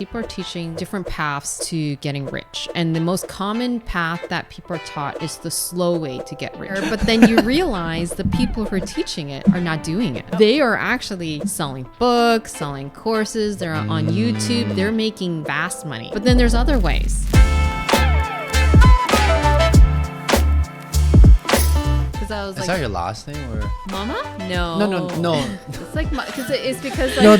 people are teaching different paths to getting rich. And the most common path that people are taught is the slow way to get rich. But then you realize the people who are teaching it are not doing it. They are actually selling books, selling courses. They're on YouTube. They're making vast money. But then there's other ways. I was Is that your last name or Mama? No. No. It's like it's because No,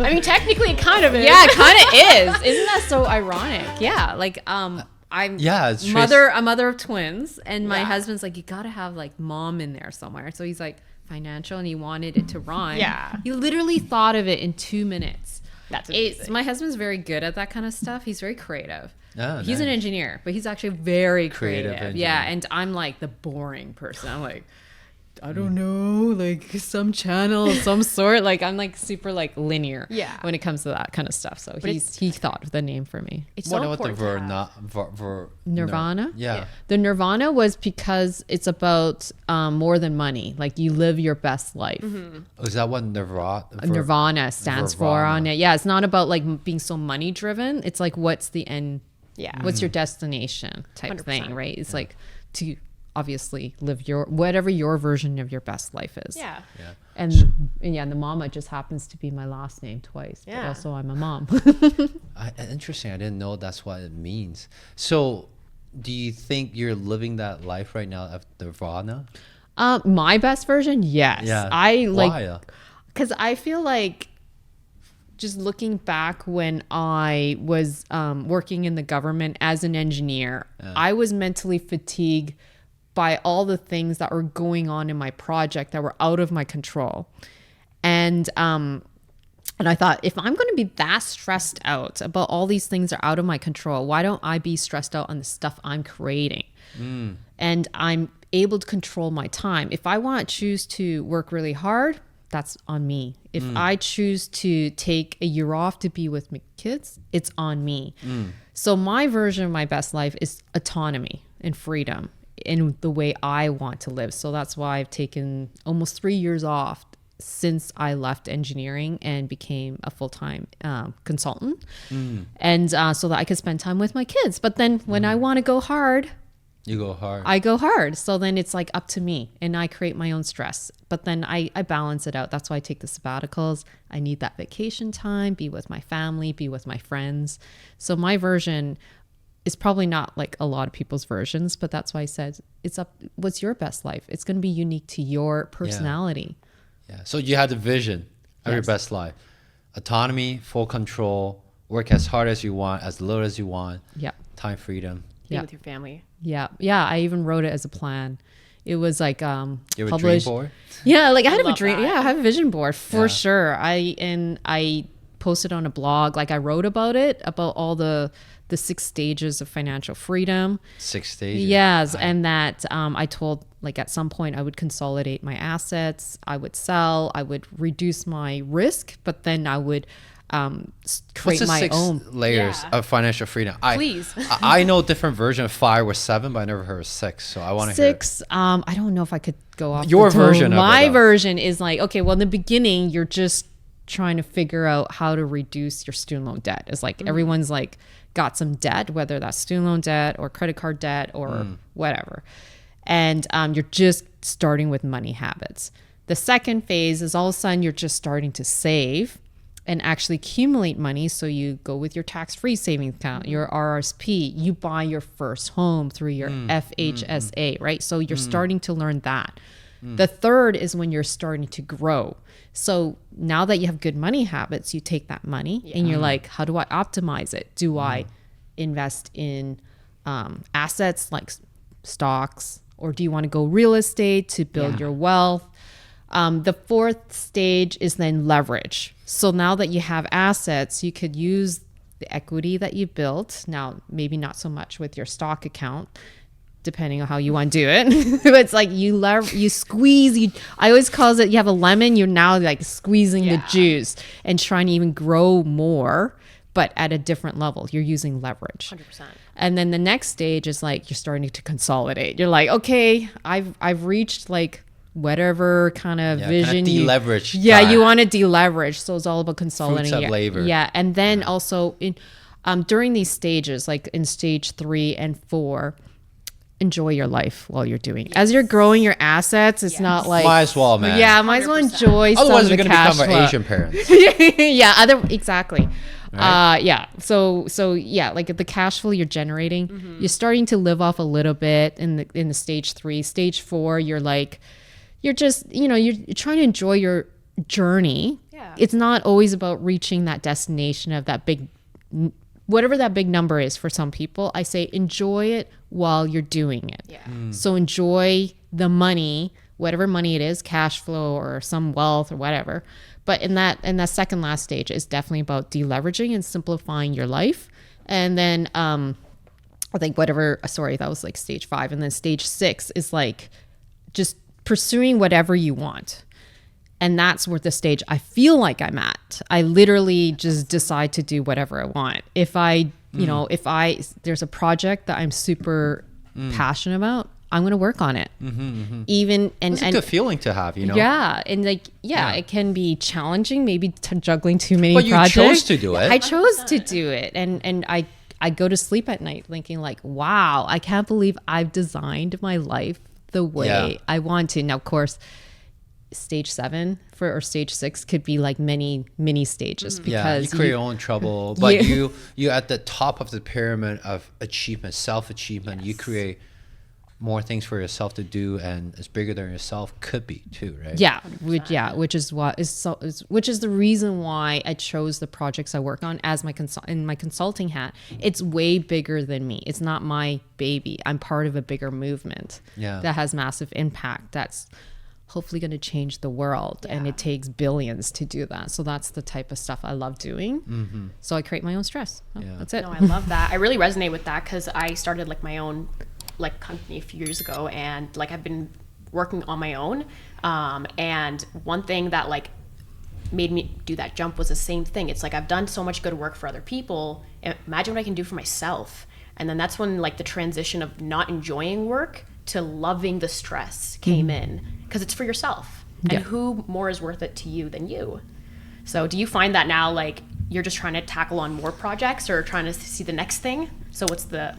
I mean, technically, it kind of is. yeah, it kind of is. Isn't that so ironic? Yeah, like I'm it's a mother of twins, and my husband's like, you gotta have like mom in there somewhere. So he's like financial, and he wanted it to rhyme. Yeah. He literally thought of it in 2 minutes. That's amazing. My husband's very good at that kind of stuff. He's very creative. Oh, He's an engineer, but he's actually very creative. engineer. Yeah, and I'm like the boring person. I'm like, I don't know, like some channel of some sort. Like I'm like super like linear. Yeah. When it comes to that kind of stuff. So he thought of the name for me. It's What so about the important to have. Nirvana? Yeah. The Nirvana was because it's about more than money. Like you live your best life. Is that what Nirvana? Nirvana stands for on it. Yeah, it's not about like being so money driven. It's like what's the end? Yeah. What's your destination type 100%. thing, right? It's like to obviously live whatever your version of your best life is. Yeah. Yeah. And the Mama just happens to be my last name twice. But Yeah. also I'm a mom. Interesting. I didn't know that's what it means. So, do you think you're living that life right now of Nirvana? My best version, yes. Yeah. I like Why? because I feel like just looking back when I was working in the government as an engineer, I was mentally fatigued by all the things that were going on in my project that were out of my control. And I thought, if I'm going to be that stressed out about all these things that are out of my control, why don't I be stressed out on the stuff I'm creating? And I'm able to control my time. If I want to choose to work really hard, that's on me. If I choose to take a year off to be with my kids, it's on me. So my version of my best life is autonomy and freedom in the way I want to live. So that's why I've taken almost 3 years off since I left engineering and became a full-time consultant. And so that I could spend time with my kids. But then when I want to go hard, You go hard. I go hard. So then it's like up to me and I create my own stress. But then I balance it out. That's why I take the sabbaticals. I need that vacation time, be with my family, be with my friends. So my version is probably not like a lot of people's versions, but that's why I said it's up. What's your best life? It's going to be unique to your personality. Yeah. So you had the vision of your best life. Autonomy, full control, work as hard as you want, as little as you want. Yeah. Time freedom. Be with your family. Yeah. I even wrote it as a plan. It was like You have a dream published. board? Yeah, like I had a love dream. that. Yeah, I have a vision board for sure. I posted on a blog, like I wrote about it, about all the 6 stages of financial freedom. 6 stages. Yes, and that I told like at some point I would consolidate my assets, I would sell, I would reduce my risk, but then I would create What's the my 6 own. layers Yeah. of financial freedom? Please. I know different version of 5 or 7, but I never heard of 6. So I want to hear. 6, I don't know if I could go off Your the dome. version of it, My though. version is like, okay, well in the beginning you're just trying to figure out how to reduce your student loan debt. It's like everyone's like got some debt, whether that's student loan debt or credit card debt or whatever. And you're just starting with money habits. The second phase is all of a sudden you're just starting to save and actually accumulate money. So you go with your tax-free savings account, your RRSP, you buy your first home through your FHSA, right? So you're starting to learn that. The third is when you're starting to grow. So now that you have good money habits, you take that money and you're like, how do I optimize it? Do I invest in assets like stocks, or do you want to go real estate to build your wealth? The fourth stage is then leverage. So now that you have assets, you could use the equity that you built. Now, maybe not so much with your stock account, depending on how you want to do it. It's like you squeeze. I always call it, you have a lemon, you're now like squeezing the juice and trying to even grow more, but at a different level. You're using leverage. 100%. And then the next stage is like you're starting to consolidate. You're like, okay, I've reached like whatever kind of Yeah, vision kind of deleverage. yeah, you want to deleverage. So it's all about consolidating. Fruits of labor. Yeah, and then also in during these stages, like in stage 3 and 4, enjoy your life while you're doing it. As you're growing your assets, it's not like Might as well, man. yeah, might as well 100%. enjoy some Otherwise, of we're the gonna cash become flow. Asian parents. Yeah, exactly. Right? Yeah. So yeah, like the cash flow you're generating, you're starting to live off a little bit in the stage 3. Stage 4, you're just, you're trying to enjoy your journey. Yeah. It's not always about reaching that destination of that big, whatever that big number is for some people. I say enjoy it while you're doing it. Yeah. So enjoy the money, whatever money it is, cash flow or some wealth or whatever. But in that second last stage is definitely about deleveraging and simplifying your life. And then I think that was like stage 5. And then stage 6 is like just pursuing whatever you want. And that's where the stage I feel like I'm at. I literally just decide to do whatever I want. If there's a project that I'm super passionate about, I'm going to work on it. Even It's a good feeling to have, Yeah, and it can be challenging, maybe juggling too many But you projects. chose to do it. I chose to do it, and I go to sleep at night thinking like, wow, I can't believe I've designed my life the way I want to. Now, of course, stage 7 or stage 6 could be like many stages because you create your own trouble, but you at the top of the pyramid of achievement, self-achievement. You create more things for yourself to do, and it's bigger than yourself could be too, right? Which is the reason why I chose the projects I work on as in my consulting hat. It's way bigger than me. It's not my baby. I'm part of a bigger movement that has massive impact. That's hopefully going to change the world, and it takes billions to do that. So that's the type of stuff I love doing. So I create my own stress. That's it. No, I love that. I really resonate with that because I started like my own company a few years ago, and like I've been working on my own. And one thing that like made me do that jump was the same thing. It's like I've done so much good work for other people. Imagine what I can do for myself. And then that's when like the transition of not enjoying work to loving the stress came in, because it's for yourself. And who more is worth it to you than you? So do you find that now like you're just trying to tackle on more projects or trying to see the next thing? So what's the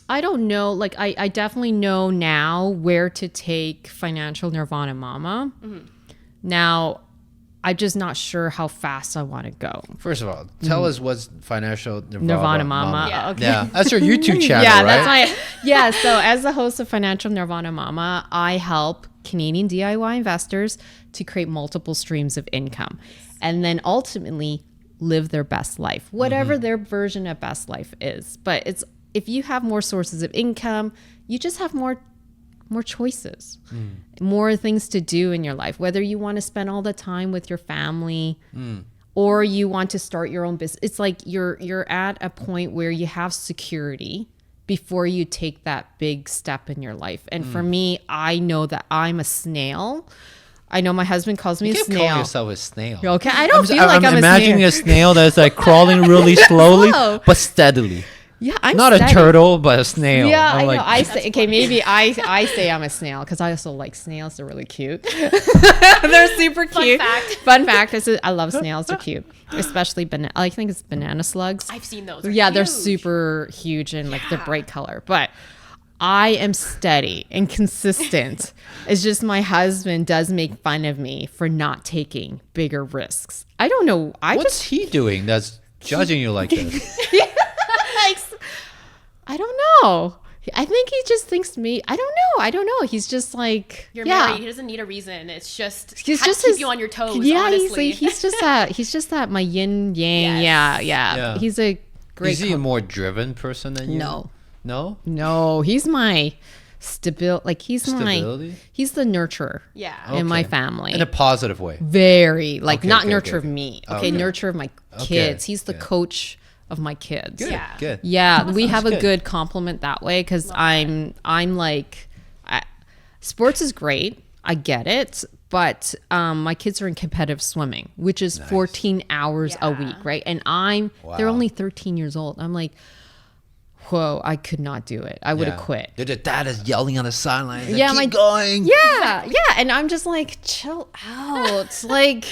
I don't know. Like I definitely know now where to take financial Nirvana Mama. Now I'm just not sure how fast I want to go. First of all, tell us what's financial Nirvana Mama. Yeah. Okay. Yeah, that's your YouTube channel, Yeah, right? that's my so as the host of Financial Nirvana Mama, I help Canadian DIY investors to create multiple streams of income and then ultimately live their best life, whatever their version of best life is. But it's if you have more sources of income, you just have more choices, more things to do in your life, whether you want to spend all the time with your family or you want to start your own business. It's like you're at a point where you have security before you take that big step in your life. And for me, I know that I'm a snail. I know my husband calls me a You snail. can't call yourself a snail. Okay, I don't feel like I'm a imagining snail. a snail that's like crawling really slowly, Slow. but steadily. Yeah, I'm Not steady. a turtle, but a snail. Yeah, I'm I like, know. I say okay. Maybe I say I'm a snail because I also like snails. They're really cute. They're super cute. Fun fact. I love snails. They're cute, especially I think it's banana slugs. I've seen those. They're huge. super huge and like the bright color. But I am steady and consistent. It's just my husband does make fun of me for not taking bigger risks. I don't know. what's he doing that's judging you like this? I don't know. I think he just thinks me. I don't know. He's just like You're married. He doesn't need a reason. It's just He's has just to keep his- you on your toes. Yeah, honestly. he's just that my yin yang. Yes. Yeah. He's a great. Is he a more driven person than you? No. No? He's my stability. Like he's Stability? he's the nurturer. Yeah. In my Okay. family. In a positive way. Very like Okay, not okay, nurture okay. of me. Okay. Okay, nurture of my kids. He's the good. coach of my kids. Good. Yeah. Good. Yeah, we have a good. good compliment that way because I'm like, sports is great. I get it, but my kids are in competitive swimming, which is 14 hours a Yeah. week, right? And they're only 13 years old. I'm like, whoa, I could not do it. I would have quit. The dad is yelling on the sidelines. Yeah, Keep going. Yeah. And I'm just like, chill out. Like,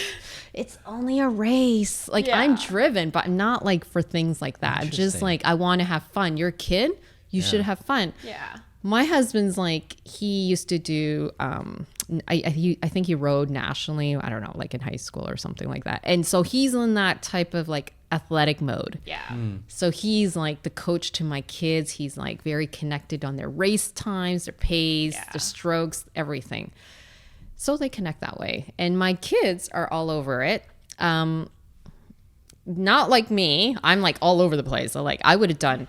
it's only a race. Like, I'm driven, but not like for things like that. Just like, I want to have fun. You're a kid. You should have fun. Yeah. My husband's like, he used to do, I think he rode nationally, I don't know, like in high school or something like that. And so he's in that type of like athletic mode. Yeah. So he's like the coach to my kids. He's like very connected on their race times, their pace, their strokes, everything. So they connect that way. And my kids are all over it. Not like me. I'm like all over the place. So like I would have done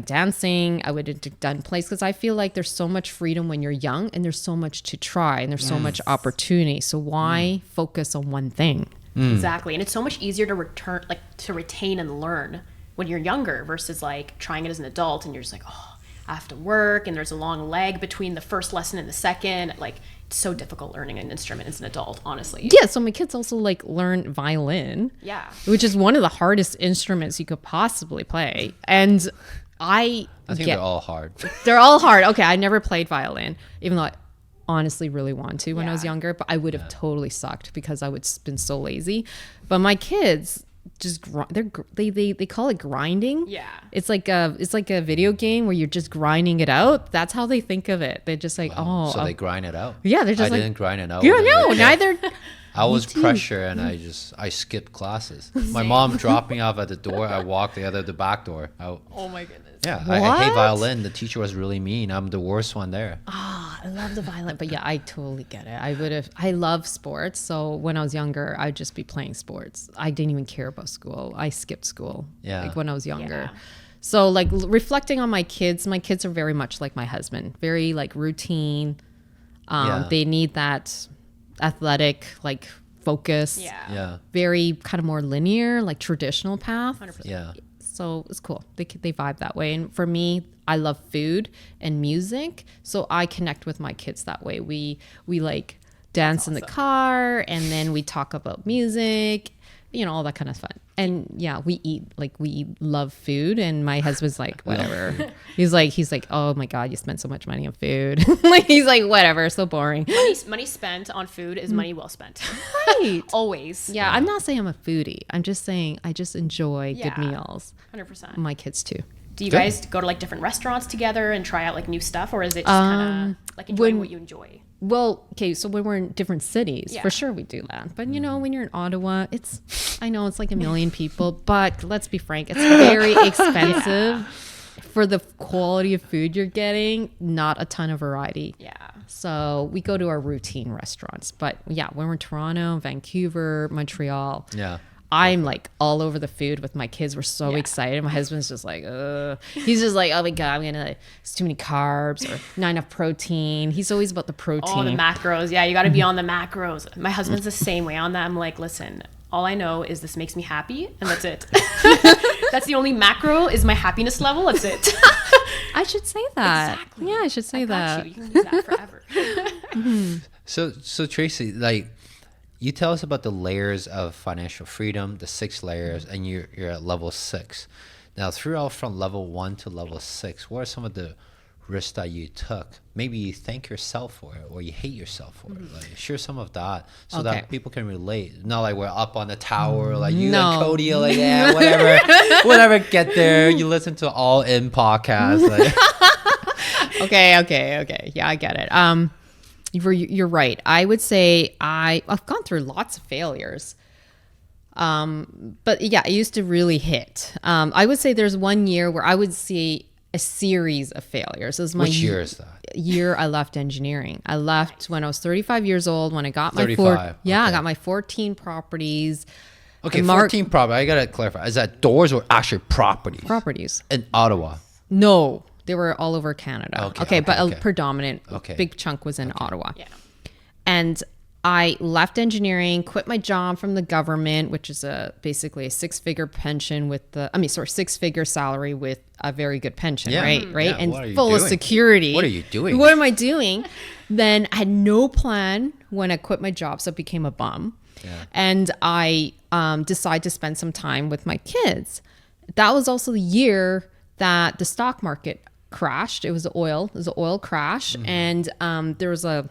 dancing. I would have done plays because I feel like there's so much freedom when you're young and there's so much to try and there's so much opportunity. So why focus on one thing? Exactly. And it's so much easier to retain and learn when you're younger versus like trying it as an adult and you're just like, oh, I have to work and there's a long lag between the first lesson and the second. Like it's so difficult learning an instrument as an adult, honestly. Yeah. So my kids also like learn violin. Yeah. Which is one of the hardest instruments you could possibly play. And I think they're all hard. They're all hard. Okay. I never played violin, even though I honestly really wanted to when I was younger, but I would have totally sucked because I would have been so lazy. But my kids just they call it grinding. Yeah. It's like a video game where you're just grinding it out. That's how they think of it. They're just like, So they grind it out. Yeah, they're just I like, didn't grind it out. Yeah, no, neither. I was pressure and I skipped classes. My mom dropped me off at the door. I walked the back door. Oh my goodness. Yeah, I hate violin. The teacher was really mean. I'm the worst one there. I love the violin, but yeah, I totally get it. I love sports. So when I was younger, I'd just be playing sports. I didn't even care about school. I skipped school. Like when I was younger. Yeah. So like reflecting on my kids are very much like my husband, very like routine. They need that athletic like focus. Yeah. Very kind of more linear, like traditional path. 100%. Yeah. So it's cool. They vibe that way. And for me, I love food and music. So I connect with my kids that way. We like dance in the car and then we talk about music, all that kind of fun. And yeah, we love food. And my husband's like, whatever. he's like, oh my God, you spent so much money on food. Like, he's like, whatever, so boring. Money spent on food is money well spent. Right. Always. Yeah, I'm not saying I'm a foodie. I'm just saying I just enjoy good meals. 100%. My kids too. Do you guys go to like different restaurants together and try out like new stuff, or is it just kind of like enjoying what you enjoy? Well, okay, so when we're in different cities, for sure we do that. But when you're in Ottawa, I know it's like a million people, but let's be frank, it's very expensive for the quality of food you're getting, not a ton of variety. Yeah. So we go to our routine restaurants. But yeah, when we're in Toronto, Vancouver, Montreal. Yeah. I'm like all over the food with my kids. We're so excited. My husband's just like, he's just like, oh my God, it's too many carbs or not enough protein. He's always about the protein. Oh, the macros. Yeah, you got to be on the macros. My husband's the same way on that. I'm like, listen, all I know is this makes me happy and that's it. That's the only macro is my happiness level. That's it. I should say that. Exactly. Yeah, I should say that. You can use that forever. So Tracy, like, you tell us about the layers of financial freedom, the 6 layers, and you're at level 6. Now, throughout from level 1 to level 6, what are some of the risks that you took? Maybe you thank yourself for it, or you hate yourself for it. Like, share some of that so that people can relate. Not like we're up on the tower, like you and Cody are like, yeah, whatever, get there. You listen to All In podcasts. Like. Okay. Yeah, I get it. You're right. I would say I've gone through lots of failures. But yeah, I used to really hit. I would say there's one year where I would see a series of failures. It was my Which year is that? Year I left engineering. I left when I was 35 years old, when I got my 35. I got my 14 properties. Okay, 14 properties. I gotta clarify. Is that doors or actually properties? Properties. In Ottawa. No. They were all over Canada. Okay, but a predominant big chunk was in Ottawa. Yeah. And I left engineering, quit my job from the government, which is basically a 6-figure pension with 6-figure salary with a very good pension, right? Yeah. And full of security. What are you doing? What am I doing? Then I had no plan when I quit my job, so I became a bum. Yeah. And I decided to spend some time with my kids. That was also the year that the stock market crashed. It was an oil crash. And there was a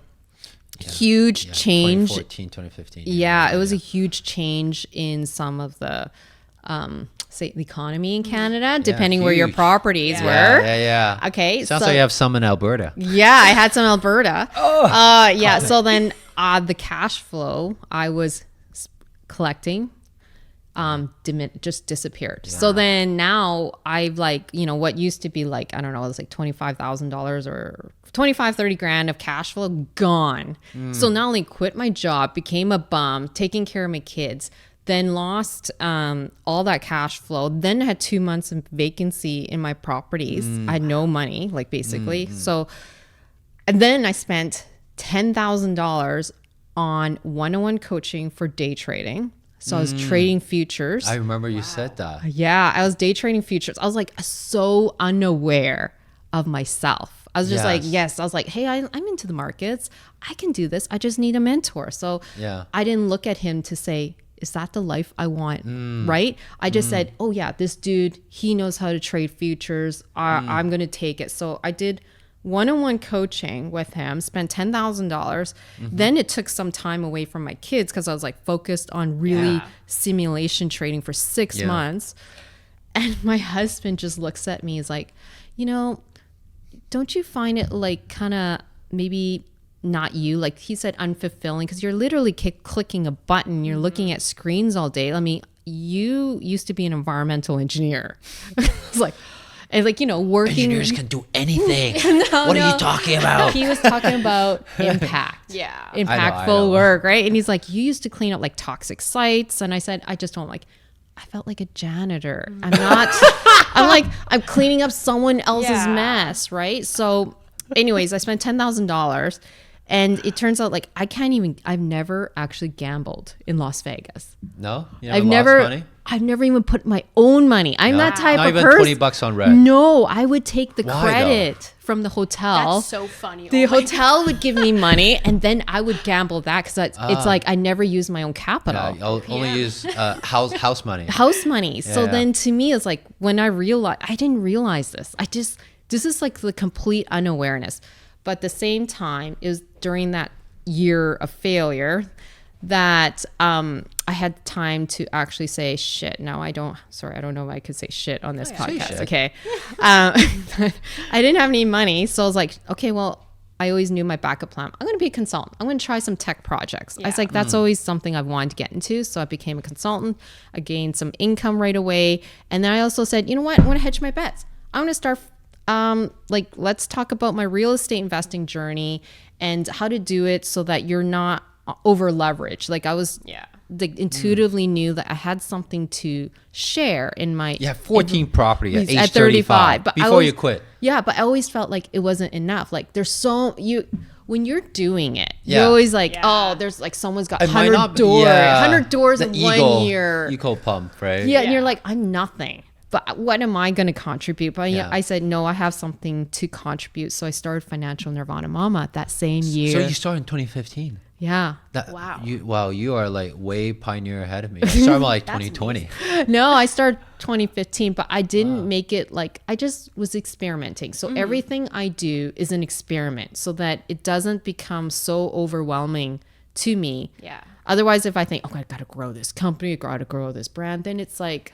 huge change. 2014, 2015. Yeah, it was a huge change in some of the, say, the economy in Canada, depending where your huge. properties were. Yeah. Okay. Sounds like you have some in Alberta. Yeah, I had some Alberta. Yeah. So then the cash flow I was collecting just disappeared. So then now I've like, what used to be like, I don't know, it was like $25,000 or 30 grand of cash flow gone. So not only quit my job, became a bum, taking care of my kids, then lost all that cash flow, then had 2 months of vacancy in my properties. I had no money, like basically. So, and then I spent $10,000 on one-on-one coaching for day trading. So I was trading futures. I remember you said that. Yeah, I was day trading futures. I was like so unaware of myself. I was just like, I was like, hey, I'm into the markets. I can do this. I just need a mentor. So I didn't look at him to say, is that the life I want? Right? I just said, oh yeah, this dude, he knows how to trade futures. I'm going to take it. So I did one-on-one coaching with him, spent $10,000. Then it took some time away from my kids because I was like focused on really simulation trading for 6 months. And my husband just looks at me, is like, don't you find it like kind of maybe not you, like he said, unfulfilling, because you're literally clicking a button, you're looking at screens all day. I mean, you used to be an environmental engineer. It's like, and like, working. Engineers can do anything. What are you talking about? He was talking about impact. Impactful I know. work, right? And he's like, you used to clean up like toxic sites. And I said, I just don't like, I felt like a janitor. I'm not, I'm cleaning up someone else's mess, right? So anyways, I spent $10,000. And it turns out like I've never actually gambled in Las Vegas. No? I've never even put my own money. I'm that type Not of even person. $20 on red. No, I would take the Why, credit from the hotel. That's so funny. The hotel would give me money, and then I would gamble that because it's like I never use my own capital. Yeah, I'll only use house money. House money. So then to me, it's like when I didn't realize this. This is like the complete unawareness. But at the same time, it was during that year of failure that I had time to actually say shit. No, I don't know if I could say shit on this podcast. Okay. I didn't have any money. So I was like, okay, well, I always knew my backup plan. I'm going to be a consultant. I'm going to try some tech projects. I was like, that's always something I've wanted to get into. So I became a consultant. I gained some income right away. And then I also said, you know what? I want to hedge my bets. I'm going to start let's talk about my real estate investing journey and how to do it so that you're not over leveraged. Like I was intuitively knew that I had something to share in my 14 property at age 35 but before you quit. But I always felt like it wasn't enough. Like there's when you're doing it, you're always like, oh, there's like someone's got 100 doors, 100 doors in 1 year. Eco pump, right? Yeah, and you're like, I'm nothing. But what am I going to contribute? But I said, no, I have something to contribute. So I started Financial Nirvana Mama that same year. So you started in 2015. Yeah. You are like way pioneer ahead of me. I started like 2020. No, I started 2015, but I didn't make it like, I just was experimenting. So everything I do is an experiment so that it doesn't become so overwhelming to me. Yeah. Otherwise, if I think, I got to grow this company, I got to grow this brand, then it's like,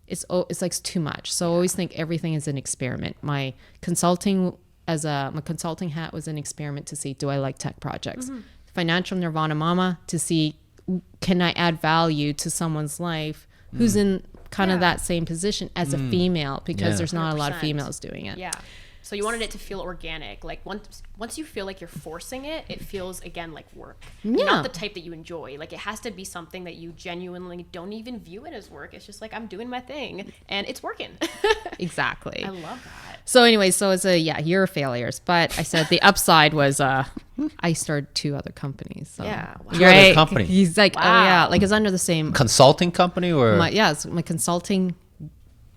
it's like too much. So I always think everything is an experiment. My consulting hat was an experiment to see, do I like tech projects? Financial Nirvana Mama to see, can I add value to someone's life who's in kind of that same position as a female, because there's not 100%. A lot of females doing it. Yeah. So you wanted it to feel organic. Like once you feel like you're forcing it, it feels again like work. You're not the type that you enjoy. Like it has to be something that you genuinely don't even view it as work. It's just like, I'm doing my thing and it's working. Exactly. I love that. So anyway, so it's a year of failures. But I said the upside was I started 2 other companies. So. Yeah. Wow. 2 other companies. He's like, oh yeah, like it's under the same consulting company or it's my consulting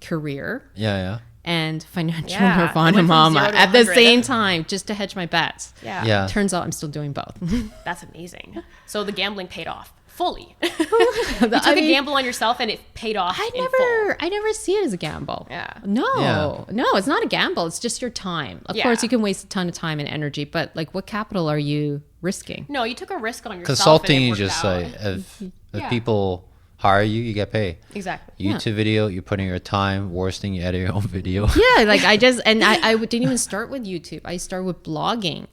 career. Yeah. and financial Yeah, I Nirvana went from Mama 0 to at the 100. same time, just to hedge my bets. Yeah. Yeah. Turns out I'm still doing both. That's amazing. So the gambling paid off fully. You took a gamble on yourself and it paid off in full. I never see it as a gamble. Yeah. No, it's not a gamble. It's just your time. Of Yeah. course, you can waste a ton of time and energy, but like, what capital are you risking? No, you took a risk on yourself. Consulting, and it you worked just out. like if Yeah. people hire you, you get paid. Exactly. YouTube video, you put in your time. Worst thing, you edit your own video. Yeah, like I didn't even start with YouTube. I started with blogging,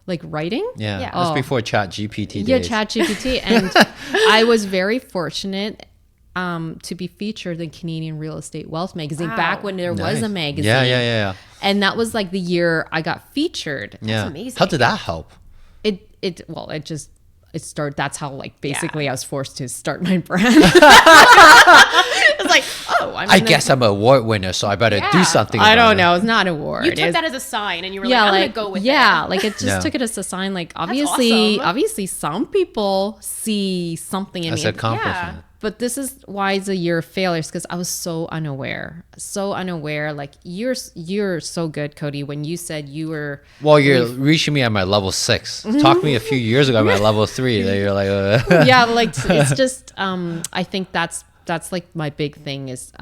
like writing. Yeah, Yeah. that's Oh. before Chat GPT days. Yeah, ChatGPT, and I was very fortunate to be featured in Canadian Real Estate Wealth magazine Wow. back when there was Nice. a magazine. Yeah. And that was like the year I got featured. Yeah. amazing. How did that help? It started. That's how like basically I was forced to start my brand. It's like, oh, I guess I'm an award winner, so I better do Yeah. something. I about don't it. know. It's not an award. You took It's- that as a sign and you were yeah, like, I'm like going to go with yeah, it. like it just Yeah. took it as a sign. Like awesome. obviously, some people see something in That's me. an accomplishment. But this is why it's a year of failures, because I was so unaware. Like you're so good, Cody. When you said you were, Well, you're reaching me at my level 6. Talk to me a few years ago at my level 3. That you're like, yeah, like it's just. I think that's like my big thing is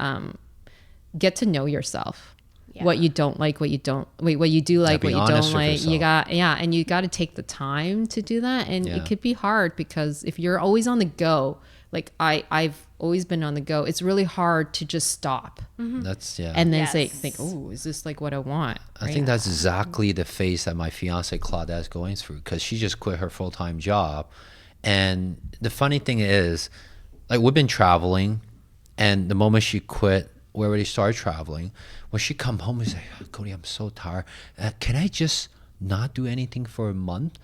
get to know yourself. Yeah. What you don't like, what you do like, be what you honest don't with like. yourself. And you got to take the time to do that. And Yeah. it could be hard because if you're always on the go, like I've always been on the go, it's really hard to just stop that's and then Yes. think, oh, is this like what I want? I think that's exactly the phase that my fiance Claudette is going through, because she just quit her full-time job. And the funny thing is, like, we've been traveling, and the moment she quit, we already started traveling. When she come home, she's like, oh, Cody, I'm so tired. Can I just not do anything for a month?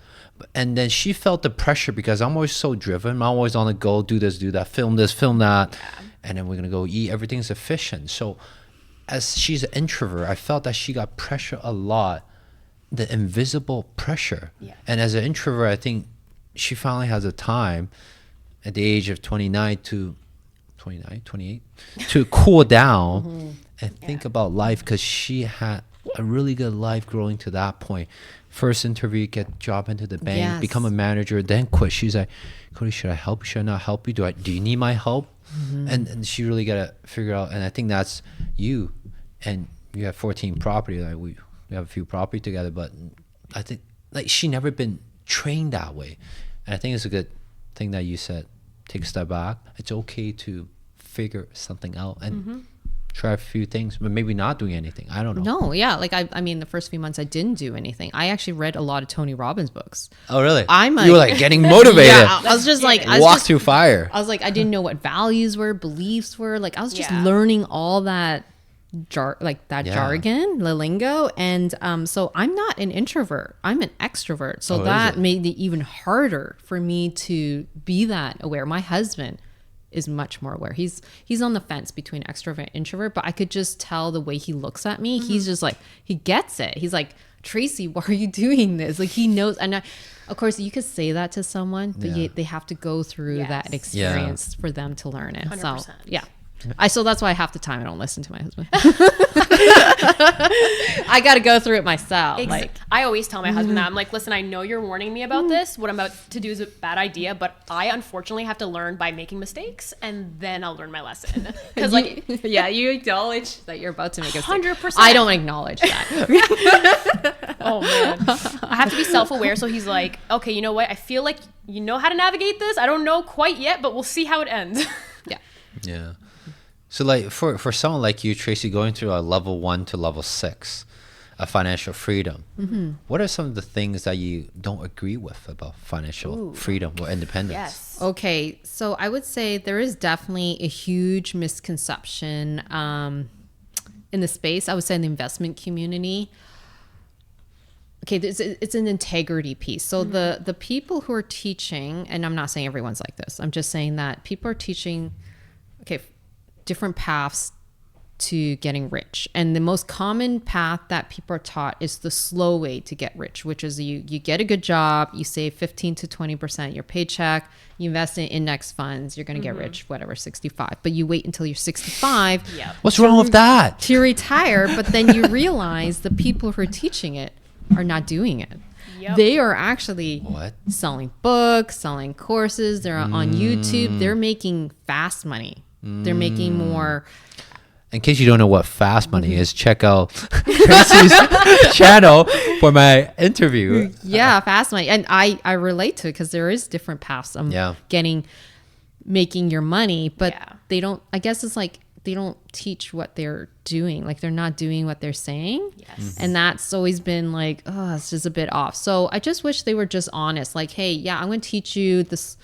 And then she felt the pressure because I'm always so driven. I'm always on the go, do this, do that, film this, film that. And then we're going to go eat. Everything's efficient. So as she's an introvert, I felt that she got pressure a lot, the invisible pressure. Yeah. And as an introvert, I think she finally has a time at the age of 28 to cool down and think about life, because she had a really good life growing to that point. First interview, get job into the bank, Yes. become a manager, then quit. She's like, Cody, should I help you? Should I not help you? Do you need my help? And she really got to figure out. And I think that's you. And you have 14 property. Like we have a few property together, but I think like she never been trained that way. And I think it's a good thing that you said, take a step back. It's okay to figure something out and try a few things, but maybe not doing anything. I don't know. No, yeah. Like I mean, the first few months I didn't do anything. I actually read a lot of Tony Robbins books. Oh, really? You you were like getting motivated. Yeah, I was just like, Walk through fire. I was like, I didn't know what values were, beliefs were. Like I was just Yeah. learning all that Yeah. jargon, the lingo. And so I'm not an introvert. I'm an extrovert. So Oh, is that it? made it even harder for me to be that aware. My husband is much more aware. He's on the fence between extrovert and introvert, but I could just tell the way he looks at me. He's just like, he gets it. He's like, Tracy, why are you doing this? Like he knows. And of course you could say that to someone, but Yeah. they have to go through Yes. that experience for them to learn it. 100%. So yeah. So that's why half the time I don't listen to my husband. I got to go through it myself. Like, I always tell my husband that. I'm like, listen, I know you're warning me about this. What I'm about to do is a bad idea, but I unfortunately have to learn by making mistakes, and then I'll learn my lesson. Because like, yeah, you acknowledge that you're about to make a mistake. 100%. I don't acknowledge that. oh man, I have to be self-aware. So he's like, okay, you know what? I feel like you know how to navigate this. I don't know quite yet, but we'll see how it ends. Yeah. Yeah. So like for someone like you, Tracy, going through a level 1 to level 6 of financial freedom, what are some of the things that you don't agree with about financial freedom or independence? Yes. Okay, so I would say there is definitely a huge misconception in the space. I would say in the investment community. Okay, it's an integrity piece. So the people who are teaching, and I'm not saying everyone's like this, I'm just saying that people are teaching, okay, different paths to getting rich. And the most common path that people are taught is the slow way to get rich, which is you get a good job, you save 15 to 20% your paycheck, you invest in index funds, you're going to get rich, whatever, 65. But you wait until you're 65 What's wrong with that? to retire. But then you realize the people who are teaching it are not doing it. Yep. They are actually What? selling books, selling courses. They're on YouTube. They're making fast money. They're making more. In case you don't know what fast money is, check out Tracy's channel for my interview. Yeah, fast money. And I relate to it because there is different paths of making your money, but they don't, I guess it's like they don't teach what they're doing. Like they're not doing what they're saying. Yes. And that's always been like, oh, it's just a bit off. So I just wish they were just honest. Like, hey, yeah, I'm going to teach you this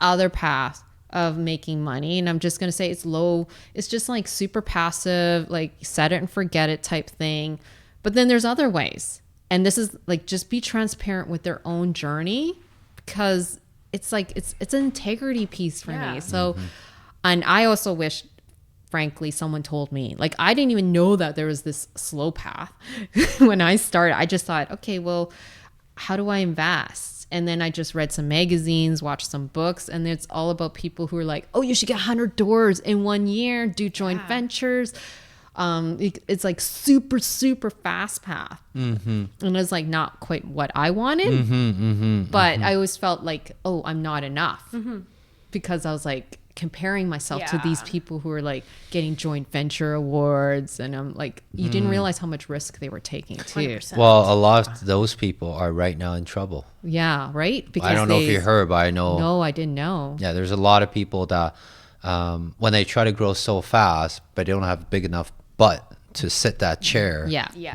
other path of making money, and I'm just going to say it's low. It's just like super passive, like set it and forget it type thing. But then there's other ways. And this is like, just be transparent with their own journey, because it's like, it's an integrity piece for me. So, and I also wish, frankly, someone told me, like, I didn't even know that there was this slow path when I started. I just thought, okay, well, how do I invest? And then I just read some magazines, watched some books, and it's all about people who are like, oh, you should get 100 doors in 1 year, do joint ventures. It's like super, super fast path. And it's like not quite what I wanted. But I always felt like, oh, I'm not enough. Because I was like comparing myself to these people who are like getting joint venture awards. And I'm like, you didn't realize how much risk they were taking too. 100%. Well, a lot of those people are right now in trouble. Yeah, right? Because I don't know if you heard, but I know. No, I didn't know. Yeah, there's a lot of people that when they try to grow so fast, but they don't have big enough butt to sit that chair.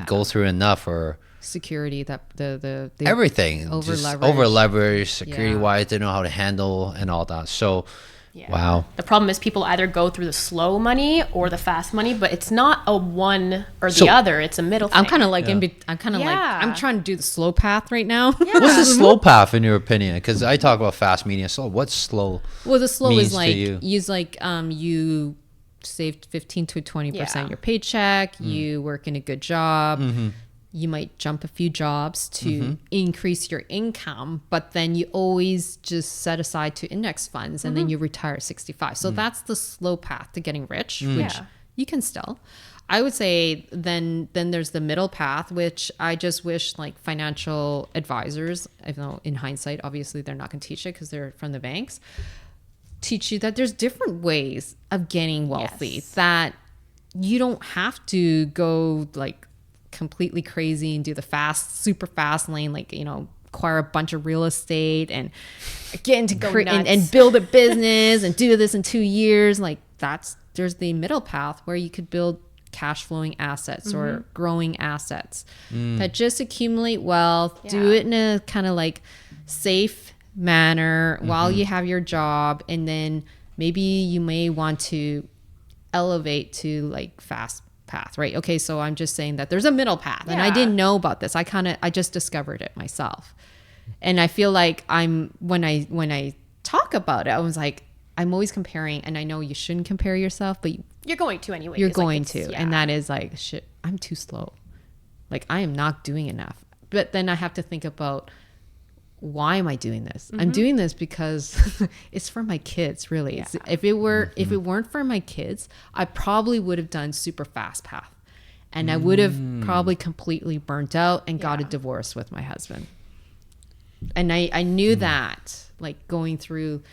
Go through enough or security that the everything. over Just leverage. over leverage, security wise, they know how to handle and all that. So wow. The problem is people either go through the slow money or the fast money, but it's not a one or the other. It's a middle thing. I'm kind of like I'm kind of like I'm trying to do the slow path right now. What's the slow path in your opinion? Because I talk about fast, medium, slow. What's slow? Well, the slow means is to like you? You saved 15 to 20% your paycheck. You work in a good job. You might jump a few jobs to increase your income, but then you always just set aside to index funds, and then you retire at 65. So that's the slow path to getting rich, which you can still. I would say then there's the middle path, which I just wish like financial advisors, even though in hindsight, obviously they're not going to teach it because they're from the banks, teach you that there's different ways of getting wealthy, that you don't have to go like completely crazy and do the super fast lane, like, you know, acquire a bunch of real estate and get into and build a business and do this in 2 years. Like there's the middle path where you could build cash flowing assets or growing assets that just accumulate wealth, do it in a kind of like safe manner while you have your job, and then maybe you may want to elevate to like fast path, right? Okay, so I'm just saying that there's a middle path, and I didn't know about this. I just discovered it myself, and I feel like when I talk about it, I was like, I'm always comparing, and I know you shouldn't compare yourself, but you're going to anyway. You're going to, and that is like, shit, I'm too slow. Like I am not doing enough. But then I have to think about, why am I doing this? I'm doing this because it's for my kids, really. If it weren't for my kids, I probably would have done super fast path, and I would have probably completely burnt out and got a divorce with my husband. And I knew that, like going through,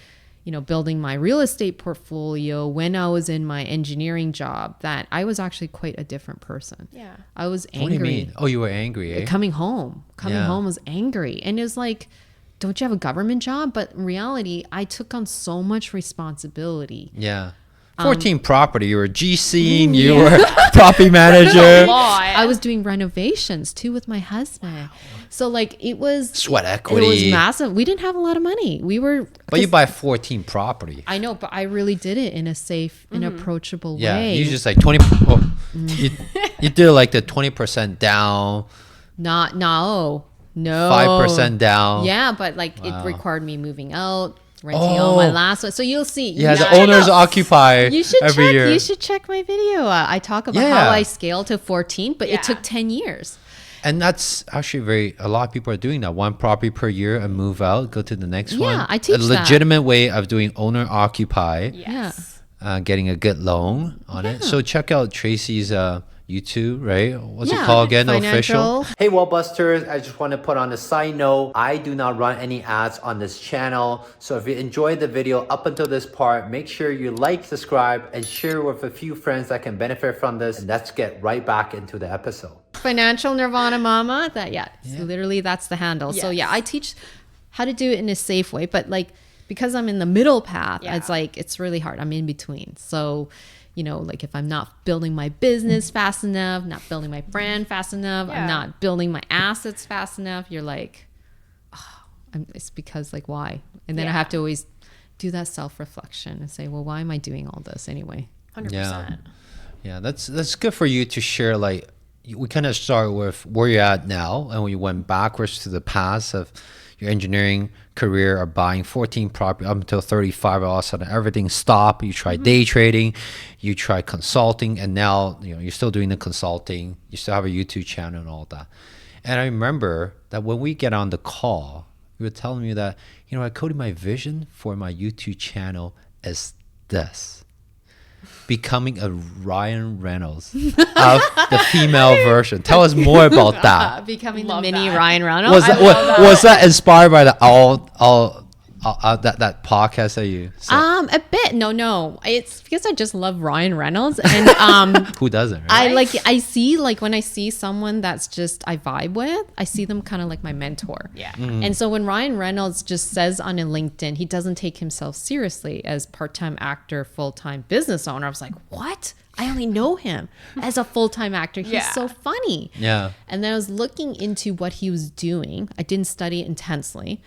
you know, building my real estate portfolio when I was in my engineering job, that I was actually quite a different person. Yeah. I was angry. What do you mean? Oh, you were angry, eh? Coming home was angry. And it was like, don't you have a government job? But in reality, I took on so much responsibility. Yeah. 14 property. You were GC, you were property manager. I was doing renovations too with my husband. Wow. So like it was sweat equity. It was massive. We didn't have a lot of money. But you buy 14 property. I know, but I really did it in a safe and approachable way. Yeah, you just like 20. You did like the 20% down. No. 5% down. Yeah, but like it required me moving out. renting out my last one. So you'll see. Yeah, You the should check owners out- occupy You should every check. year. You should check my video. I talk about Yeah. how I scaled to 14, but Yeah. it took 10 years. And that's actually a lot of people are doing that. One property per year and move out, go to the next one. Yeah, I teach a that. legitimate way of doing owner occupy, Yes. getting a good loan on it. So check out Tracy's YouTube, right? What's it Yeah, called again? The financial. official. Hey, WealthBusters! I just want to put on a side note. I do not run any ads on this channel. So if you enjoyed the video up until this part, make sure you like, subscribe, and share with a few friends that can benefit from this. And let's get right back into the episode. Financial Nirvana Mama. Literally that's the handle. So yeah, Yes. I teach how to do it in a safe way, but like because I'm in the middle path, Yeah. it's really hard. I'm in between. So, like if I'm not building my business fast enough, not building my brand fast enough, I'm Yeah. not building my assets fast enough, you're like, it's because like why? And then I Yeah. have to always do that self-reflection and say, well, why am I doing all this anyway? 100%. Yeah, that's good for you to share. Like we kind of start with where you're at now, and we went backwards to the past of your engineering career or buying 14 property up until 35. All of a sudden, everything stopped. You tried day trading, you tried consulting, and now you're still doing the consulting. You still have a YouTube channel and all that. And I remember that when we get on the call, you were telling me that I coded my vision for my YouTube channel as this. Becoming a Ryan Reynolds of the female version. Tell us more about that. Becoming Love the mini that. Ryan Reynolds. Was that inspired by the that podcast that you said? A bit. No. It's because I just love Ryan Reynolds, and Who doesn't? I Right? when I see someone that's just I vibe with, I see them kind of like my mentor. Yeah. And so when Ryan Reynolds just says on a LinkedIn, he doesn't take himself seriously as part-time actor, full-time business owner. I was like, what? I only know him as a full-time actor. He's Yeah. so funny. Yeah. And then I was looking into what he was doing. I didn't study it intensely,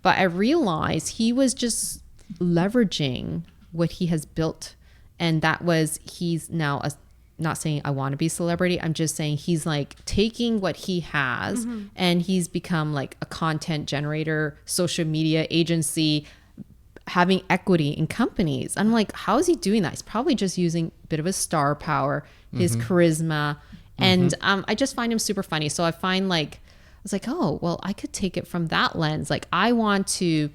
but I realized he was just leveraging what he has built. And that was, he's now not saying I want to be a celebrity. I'm just saying he's like taking what he has and he's become like a content generator, social media agency, having equity in companies. I'm like, how is he doing that? He's probably just using a bit of his star power, his charisma. And I just find him super funny. So I find like, I was like, oh, well, I could take it from that lens. Like I want to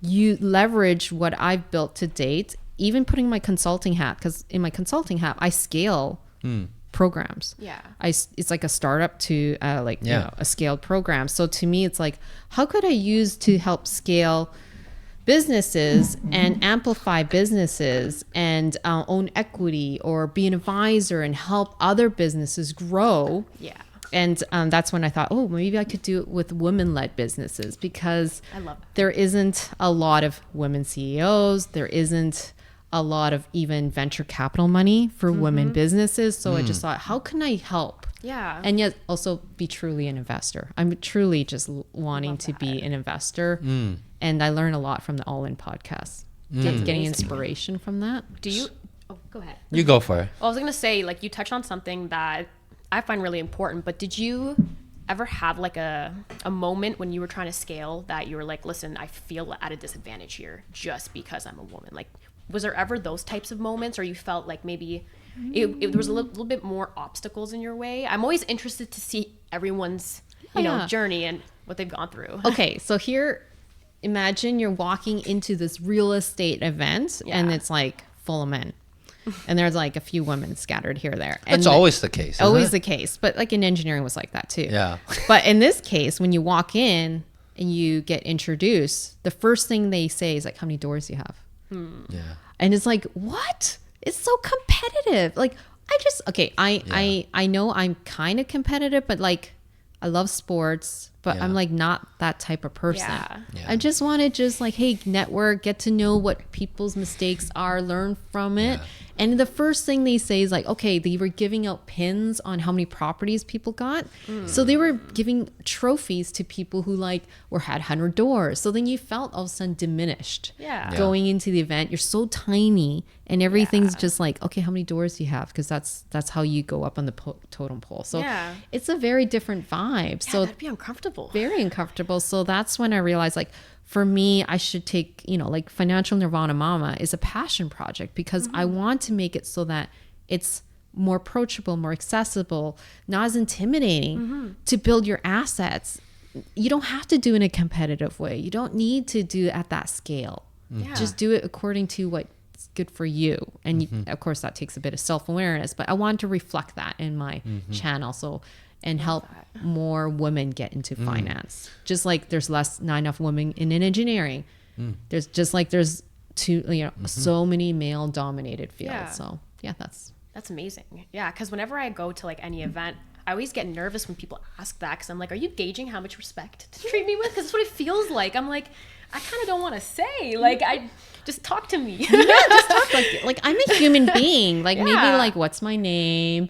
leverage what I've built to date, even putting my consulting hat, because in my consulting hat, I scale programs. Yeah. It's like a startup to a scaled program. So to me, it's like, how could I use to help scale businesses and amplify businesses and own equity or be an advisor and help other businesses grow? Yeah. And that's when I thought, oh, maybe I could do it with women-led businesses, because I love that. there isn't a lot of women CEOs. There isn't a lot of even venture capital money for women businesses. So I just thought, how can I help? Yeah. And yet also be truly an investor. I'm truly just wanting to be an investor. And I learn a lot from the All In podcast. Getting inspiration from that. Do you? Oh, go ahead. You go for it. Well, I was gonna say, like, you touched on something that I find really important, but did you ever have like a moment when you were trying to scale that you were like, listen, I feel at a disadvantage here just because I'm a woman? Like, was there ever those types of moments, or you felt like maybe there was a little bit more obstacles in your way? I'm always interested to see everyone's, journey and what they've gone through. Okay, so here, imagine you're walking into this real estate event and it's like full of men. And there's like a few women scattered here or there. That's always the case. Isn't Always it? the case. But like in engineering was like that too. Yeah. But in this case, when you walk in and you get introduced, the first thing they say is like, how many doors do you have? Yeah. And it's like, what? It's so competitive. Like I know I'm kind of competitive, but like I love sports, but I'm like not that type of person. Yeah. I just want to like, hey, network, get to know what people's mistakes are, learn from it. Yeah. And the first thing they say is like, okay, they were giving out pins on how many properties people got. So they were giving trophies to people who like had 100 doors. So then you felt all of a sudden diminished Yeah. going into the event. You're so tiny and everything's just like, okay, how many doors do you have? Because that's how you go up on the totem pole. So Yeah. it's a very different vibe. Yeah, So that'd be uncomfortable. uncomfortable. Very uncomfortable. So that's when I realized, like, for me, I should take, like Financial Nirvana Mama is a passion project because I want to make it so that it's more approachable, more accessible, not as intimidating to build your assets. You don't have to do it in a competitive way. You don't need to do it at that scale. Yeah. Just do it according to what's good for you. And of course, that takes a bit of self-awareness, but I wanted to reflect that in my channel. So, and help more women get into finance. Just like there's not enough women in engineering. There's just like there's so many male dominated fields. Yeah. So yeah, that's amazing. Yeah, because whenever I go to like any event, I always get nervous when people ask that because I'm like, are you gauging how much respect to treat me with? Because that's what it feels like. I'm like, I kind of don't want to say. Like, I just talk to me. just talk like I'm a human being. Like maybe Yeah. like what's my name?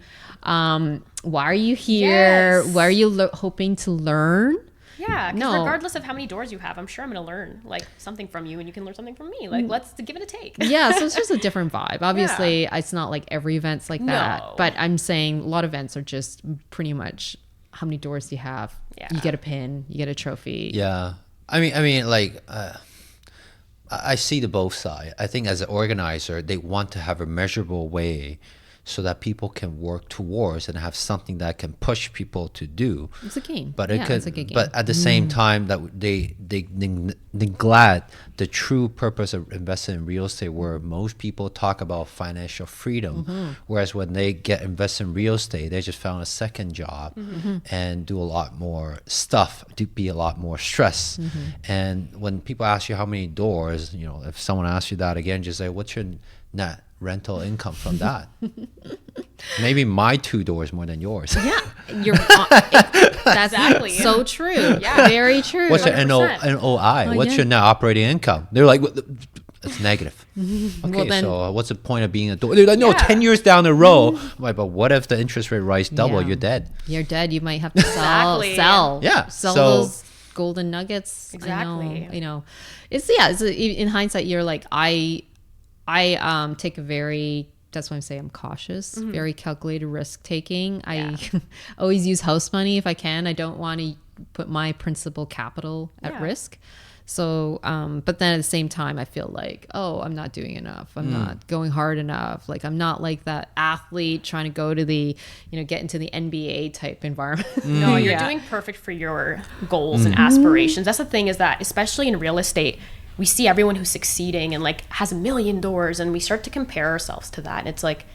Why are you here? Yes. What are you hoping to learn? Yeah, because No. regardless of how many doors you have, I'm sure I'm going to learn like something from you and you can learn something from me. Like, let's give it a take. Yeah, so it's just a different vibe. Obviously, it's not like every event's like that. No. But I'm saying a lot of events are just pretty much how many doors do you have? Yeah. You get a pin, you get a trophy. Yeah. I mean, like, I see the both sides. I think as an organizer, they want to have a measurable way so that people can work towards and have something that can push people to do. It's a game. But Yeah, it's a good game. But at the same time, that they neglect the true purpose of investing in real estate, where most people talk about financial freedom, whereas when they get invested in real estate, they just found a second job and do a lot more stuff, to be a lot more stress. And when people ask you how many doors, if someone asks you that again, just say, what's your net rental income from that? Maybe my 2 doors more than yours. Yeah, that's Exactly. so true. Yeah. Very true. What's your 100%. NOI? What's yeah. your net operating income? They're like, it's negative. Okay, Well, then- so what's the point of being a door? They're like, no, Yeah. 10 years down the road. I'm like, but what if the interest rate rise double? Yeah. You're dead. You're dead. You might have to Exactly. sell. Yeah, Sell so- those golden nuggets. Exactly. I know. It's in hindsight, you're like, I take a very, that's why I say I'm cautious, very calculated risk taking. I always use house money if I can. I don't want to put my principal capital at Yeah. risk. So, but then at the same time, I feel like, oh, I'm not doing enough. I'm not going hard enough. Like, I'm not like that athlete trying to go to the, get into the NBA type environment. No, you're Yeah. doing perfect for your goals and aspirations. That's the thing, is that especially in real estate, we see everyone who's succeeding and like has 1 million doors, and we start to compare ourselves to that. And it's like,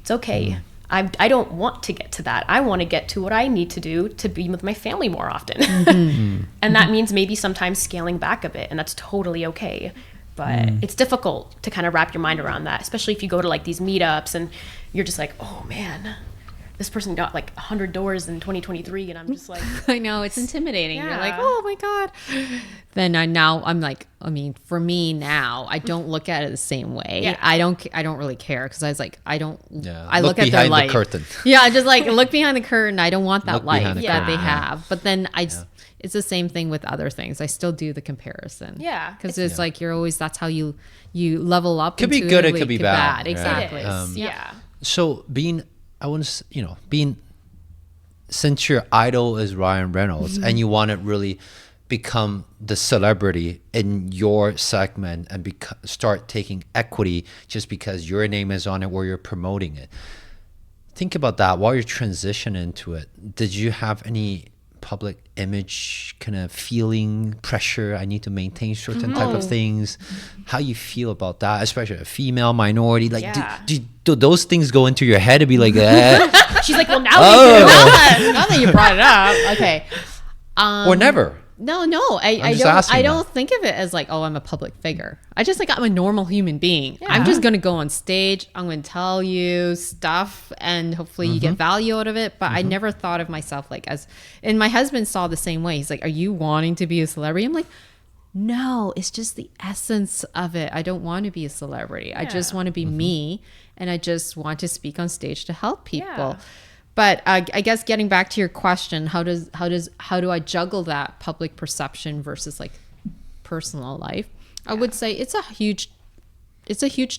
it's okay. I don't want to get to that. I want to get to what I need to do to be with my family more often. And that means maybe sometimes scaling back a bit, and that's totally okay. But it's difficult to kind of wrap your mind around that, especially if you go to like these meetups and you're just like, oh man, this person got like 100 doors in 2023, and I'm just like, I know, it's intimidating. You're like, Yeah. oh my God. Then I'm like, for me now, I don't look at it the same way. Yeah. I don't really care, because I was like, I look at their behind life. the curtain. Yeah, I just like look behind the curtain. I don't want that Look life behind the that they curtain. have. But then it's the same thing with other things. I still do the comparison. Yeah, Because it's like you're always, that's how you level up. Could be good, it intuitively, could be bad. Exactly. it is. Yeah. So since your idol is Ryan Reynolds and you want to really become the celebrity in your segment and start taking equity just because your name is on it or you're promoting it, think about that while you're transitioning into it. Did you have any public image kind of feeling pressure? I need to maintain certain type of things. How you feel about that, especially a female minority? Like, Yeah. do those things go into your head to be like, she's like, well, now Oh. we do. Now that you brought it up, okay. or never? No, I just don't. asking I that. don't think of it as like, oh, I'm a public figure. I just like, I'm a normal human being. I'm just gonna go on stage. I'm gonna tell you stuff, and hopefully you get value out of it. But I never thought of myself like as. And my husband saw the same way. He's like, "Are you wanting to be a celebrity?" I'm like, "No, it's just the essence of it. I don't want to be a celebrity. I just want to be me, and I just want to speak on stage to help people." Yeah. But I guess getting back to your question, how do I juggle that public perception versus like personal life? I would say it's a huge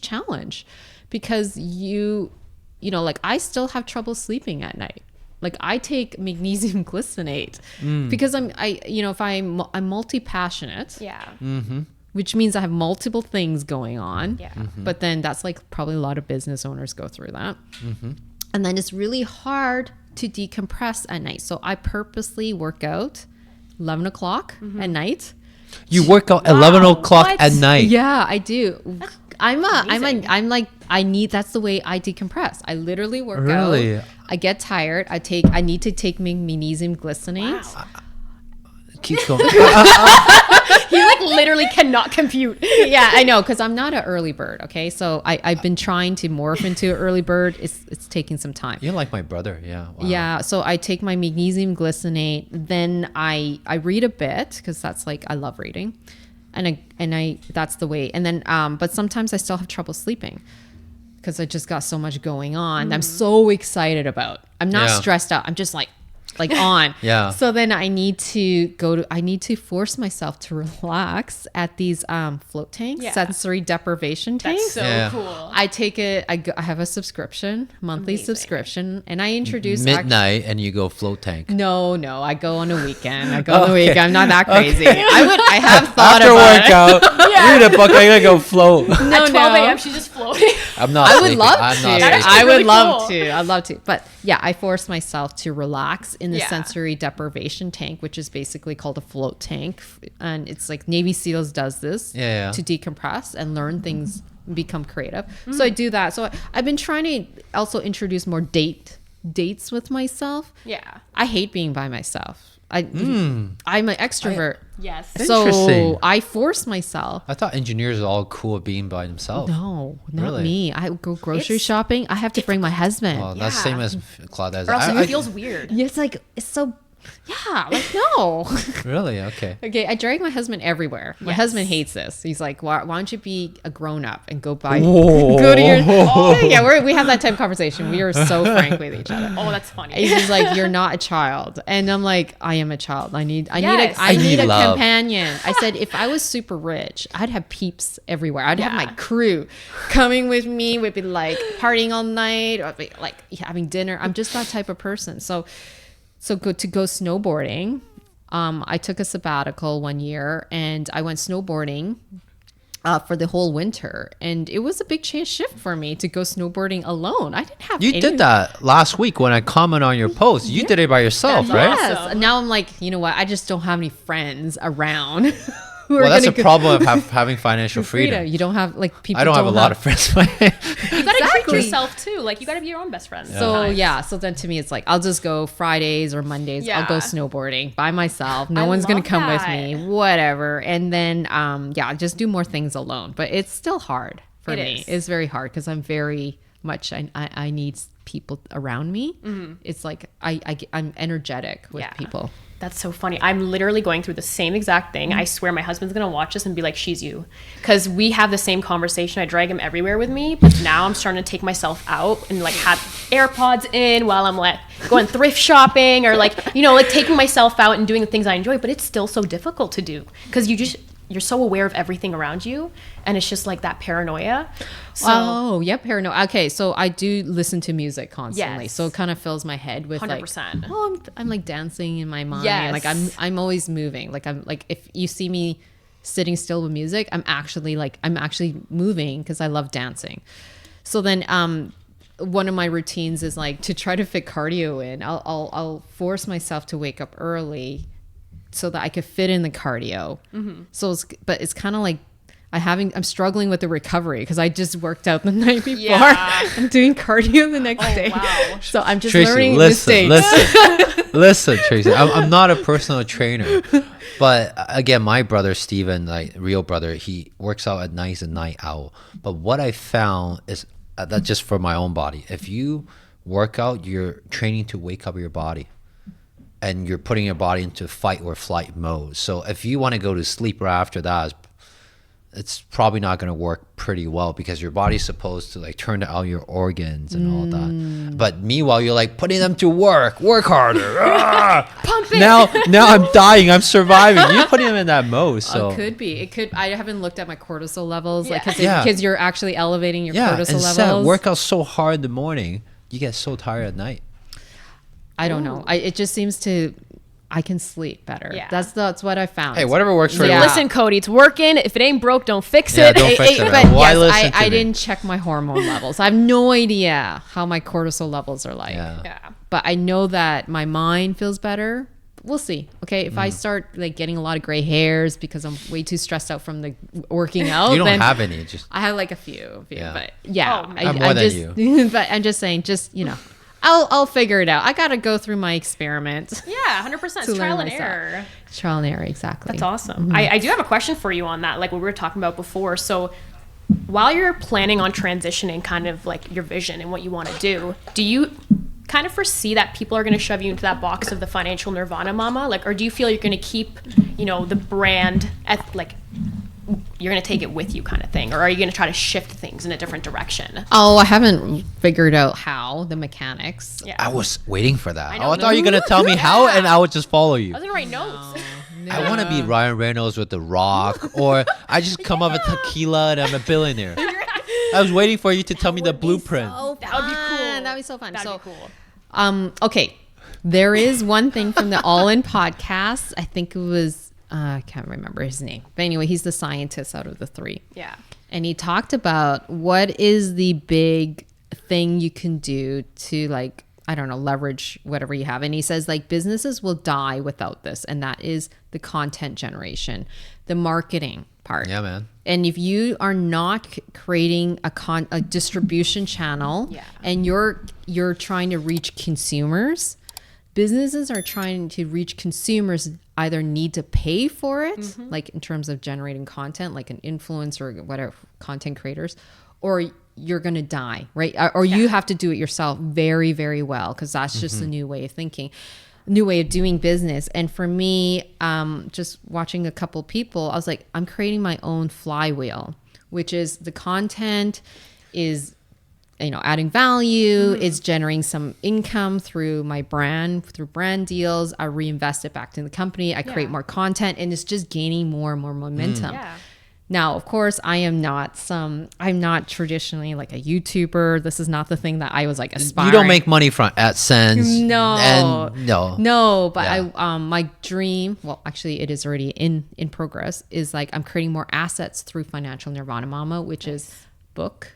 challenge, because like I still have trouble sleeping at night. Like I take magnesium glycinate because I'm multi-passionate. Yeah. Which means I have multiple things going on. Yeah. But then that's like probably a lot of business owners go through that. And then it's really hard to decompress at night. So I purposely work out 11 o'clock at night. You work out 11 o'clock What? at night. Yeah, I do. I need, that's the way I decompress. I literally work Really? out. I get tired. I need to take magnesium glycinate. Wow. Keep going. He like literally cannot compute. Yeah, I know, because I'm not an early bird. Okay, so I've been trying to morph into an early bird. It's taking some time. You're like my brother. Yeah. Wow. Yeah, so I take my magnesium glycinate. Then I read a bit because that's like I love reading, and I that's the way. And then but sometimes I still have trouble sleeping because I just got so much going on. I'm so excited about. I'm not stressed out. I'm just like on. Yeah. So then I need to force myself to relax at these float tanks, Yeah. sensory deprivation tanks. That's so cool. I take it. I have a subscription, monthly subscription, and I introduce Midnight and you go float tank. No, I go on a weekend. I go on the weekend. I'm not that crazy. I have thought After about workout, read a book. I gotta go float. it. No, At 12 a.m. she's just floating. I'm not. I would sleeping. love I'm to. not That's sleeping. I would really love cool. to. I'd love to. But yeah, I force myself to relax in the Yeah. sensory deprivation tank, which is basically called a float tank. And it's like Navy SEALs does this Yeah. to decompress and learn things, become creative. So I do that. So I've been trying to also introduce more dates with myself. Yeah. I hate being by myself. I'm an extrovert. Yes. Interesting. So I force myself. I thought engineers are all cool being by themselves. No, not Really? me. I go grocery It's shopping. I have to bring my husband. Oh, that's Yeah. same as Claude. Or else it feels weird. Yeah, it's like it's so. Yeah, like no. Really? Okay. Okay, I drag my husband everywhere. My Yes. husband hates this. He's like, why don't you be a grown up and go buy, Whoa. go to your. Yeah, we have that type of conversation. We are so frank with each other. Oh, that's funny. He's just like, you're not a child, and I'm like, I am a child. I need Yes. I need a love. companion. I said, if I was super rich, I'd have peeps everywhere. I'd have my Yeah. crew coming with me. We'd be like partying all night, or be like having dinner. I'm just that type of person. So go snowboarding. I took a sabbatical one year and I went snowboarding for the whole winter, and it was a big shift for me to go snowboarding alone. I didn't have You any- did that last week when I commented on your post. You did it by yourself, That's right? awesome. Yes. And now I'm like, you know what? I just don't have any friends around. who are Well, that's a gonna go- problem of having financial freedom. You don't have like people. I don't have a lot of friends. You gotta treat Exactly. yourself too. Like you gotta be your own best friend. So sometimes. yeah, so then to me it's like I'll just go Fridays or Mondays. I'll go Yeah. snowboarding by myself. No I one's gonna love come with that. me. Whatever. And then just do more things alone. But it's still hard for It me. is. It's very hard because I'm very much I need people around me. It's like I'm energetic with Yeah. people. That's so funny. I'm literally going through the same exact thing. I swear my husband's gonna watch this and be like, she's you. Because we have the same conversation. I drag him everywhere with me, but now I'm starting to take myself out and like have AirPods in while I'm like going thrift shopping or like, like taking myself out and doing the things I enjoy, but it's still so difficult to do because you're so aware of everything around you and it's just like that paranoia. So Oh, yeah, paranoid. Okay, so I do listen to music constantly, Yes. so it kind of fills my head with 100%. like, I'm like dancing in my mind. Yes. Like I'm always moving. Like I'm like if you see me sitting still with music, I'm actually moving because I love dancing. So then one of my routines is like to try to fit cardio in. I'll force myself to wake up early so that I could fit in the cardio. So it's kind of like I'm struggling with the recovery because I just worked out the night before. Yeah. I'm doing cardio the next day. wow. So I'm just Tracy, learning listen, mistakes. listen, Tracy. I'm not a personal trainer, but again, my brother Steven, like real brother, he works out at night. He's a night owl. But what I found is that just for my own body. If you work out, you're training to wake up your body, and you're putting your body into fight or flight mode. So if you want to go to sleep right after that, it's probably not going to work pretty well because your body's supposed to like turn out your organs and all that. But meanwhile, you're like putting them to work harder. Pump it. now I'm dying. I'm surviving. You're putting them in that mode. So It could be. It could. I haven't looked at my cortisol levels, like Yeah. because you're actually elevating your yeah, cortisol instead levels. work out so hard in the morning, you get so tired at night. I don't know. It just seems to, I can sleep better. Yeah. That's what I found. Hey, whatever works for you. Yeah. Listen, Cody, it's working. If it ain't broke, don't fix Yeah, it. don't fix it. But Why yes, listen to I me? didn't check my hormone levels. I have no idea how my cortisol levels are like. Yeah. Yeah. But I know that my mind feels better. We'll see. Okay, if I start like getting a lot of gray hairs because I'm way too stressed out from the working out, You don't then have any. Just I have like a few. Yeah. But yeah, Oh, I'm more than just, but I'm just saying, just I'll figure it out. I got to go through my experiment. Yeah, 100%. To It's learn trial and myself. error. Trial and error, exactly. That's awesome. I do have a question for you on that, like what we were talking about before. So while you're planning on transitioning kind of like your vision and what you want to do you kind of foresee that people are going to shove you into that box of the financial Nirvana Mama? Like, or do you feel you're going to keep, the brand at like, you're going to take it with you kind of thing? Or are you going to try to shift things in a different direction? Oh, I haven't figured out how, the mechanics. Yeah. I was waiting for that. I I, know. thought you were gonna tell me how, and I would just follow you. I was going to write notes. I want to be Ryan Reynolds with The Rock, or I just come up with tequila and I'm a billionaire. I was waiting for you to tell me the blueprint. That would be cool. That'd be so fun. That'd So, be cool. Okay. There is one thing from the All In podcast. I think it was, I can't remember his name. But anyway, he's the scientist out of the three. Yeah. And he talked about what is the big thing you can do to like, I don't know, leverage whatever you have. And he says like businesses will die without this. And that is the content generation, the marketing part. Yeah, man. And if you are not creating a distribution channel Yeah. and you're trying to reach consumers, businesses are trying to reach consumers either need to pay for it, like in terms of generating content, like an influencer or whatever, content creators, or you're going to die, right? Or you have to do it yourself very, very well, because that's just a new way of thinking, new way of doing business. And for me, just watching a couple people, I was like, I'm creating my own flywheel, which is the content is adding value, it's generating some income through my brand, through brand deals. I reinvest it back in the company. I create more content, and it's just gaining more and more momentum. Yeah. Now, of course, I'm not traditionally like a YouTuber. This is not the thing that I was like aspiring. You don't make money from AdSense. No, but Yeah. my dream, well, actually it is already in progress, is like I'm creating more assets through Financial Nirvana Mama, which is books.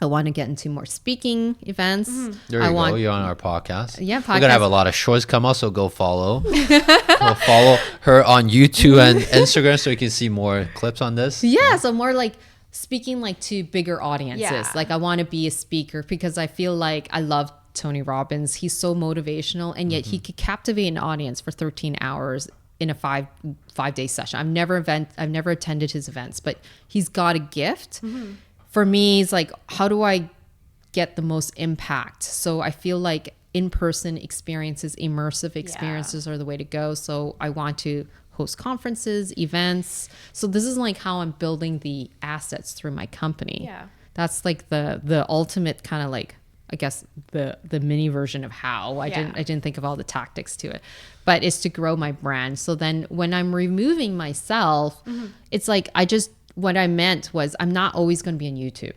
I want to get into more speaking events. There you go. You're on our podcast. Yeah, We're gonna have a lot of shorts come out, so go follow. Go follow her on YouTube and Instagram, so you can see more clips on this. Yeah, so more like speaking like to bigger audiences. Yeah. Like I want to be a speaker because I feel like I love Tony Robbins. He's so motivational, and yet he could captivate an audience for 13 hours in a five-day session. I've never attended his events, but he's got a gift. For me, it's like, how do I get the most impact? So I feel like in-person experiences, immersive experiences are the way to go. So I want to host conferences, events. So this is like how I'm building the assets through my company. Yeah. That's like the ultimate kind of like, I guess the mini version of how I didn't think of all the tactics to it, but it's to grow my brand. So then when I'm removing myself, it's like, what I meant was I'm not always going to be on YouTube.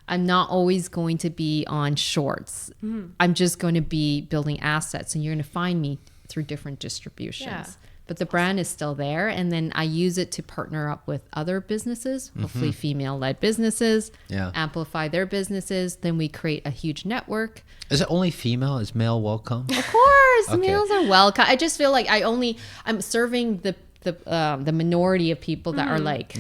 I'm not always going to be on shorts. I'm just going to be building assets, and you're going to find me through different distributions. Yeah. But the brand is still there. And then I use it to partner up with other businesses, hopefully female-led businesses, amplify their businesses. Then we create a huge network. Is it only female? Is male welcome? Of course, Okay. males are welcome. I just feel like I'm serving the minority of people that are like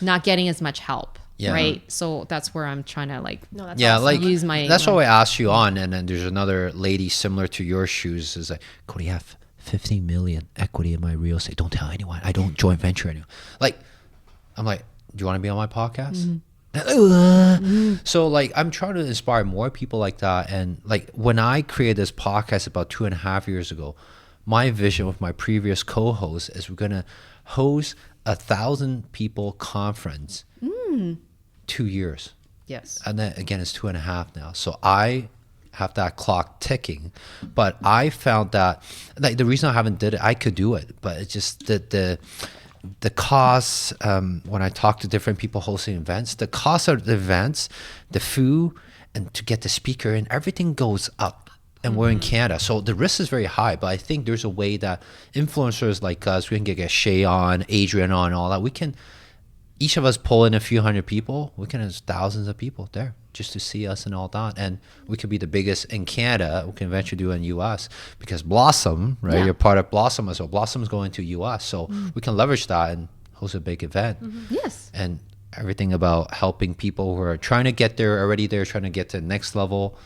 not getting as much help. Yeah. Right. So that's where I'm trying to like. No, that's Yeah, awesome. like Use my- that's why I asked you on, and then there's another lady similar to your shoes is like, Cody, I have 15 million equity in my real estate. Don't tell anyone. I don't joint venture anyone. Like, I'm like, do you want to be on my podcast? So like, I'm trying to inspire more people like that. And like, when I created this podcast about 2.5 years ago, my vision with my previous co-host is we're gonna host 1,000 people conference. 2 years. Yes. And then again, it's 2.5 now. So I have that clock ticking, but I found that like the reason I haven't did it, I could do it, but it's just that the costs, when I talk to different people hosting events, the cost of the events, the food, and to get the speaker and everything goes up. And we're in Canada, so the risk is very high. But I think there's a way that influencers like us, we can get Shay on, Adrian on, all that. We can, each of us pull in a few hundred people. We can have thousands of people there just to see us and all that. And we could be the biggest in Canada. We can eventually do it in US because Blossom, right? Yeah. You're part of Blossom as well. Blossom's going to US, so we can leverage that and host a big event. Yes. And everything about helping people who are trying to get there, already there, trying to get to the next level,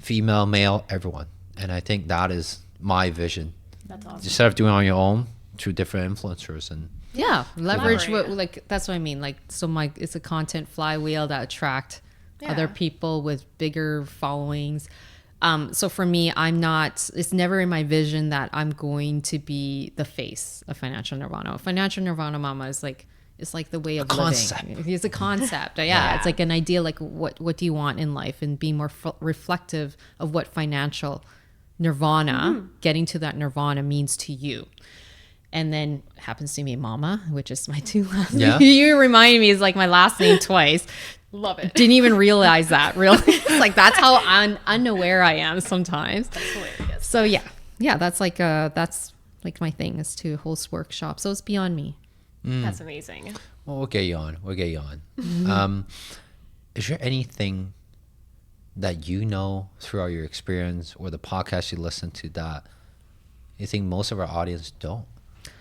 female, male, everyone. And I think that is my vision. That's awesome. Instead of doing it on your own through different influencers. And Yeah, leverage what Collaborate. like that's what I mean. Like so, it's a content flywheel that attract other people with bigger followings. So for me, it's never in my vision that I'm going to be the face of Financial Nirvana. Financial Nirvana Mama is like, it's like the way of concept. living. It's a concept. Yeah, it's like an idea, like what do you want in life, and be more reflective of what financial nirvana, getting to that nirvana means to you. And then happens to be Mama, which is my two last Yeah. You reminded me, is like my last name twice. Love it. Didn't even realize that, really. It's like that's how unaware I am sometimes. That's hilarious. So yeah, that's like my thing, is to host workshops. So it's beyond me. That's amazing. well, we'll get you on. Is there anything that you know throughout your experience or the podcast you listen to that you think most of our audience don't?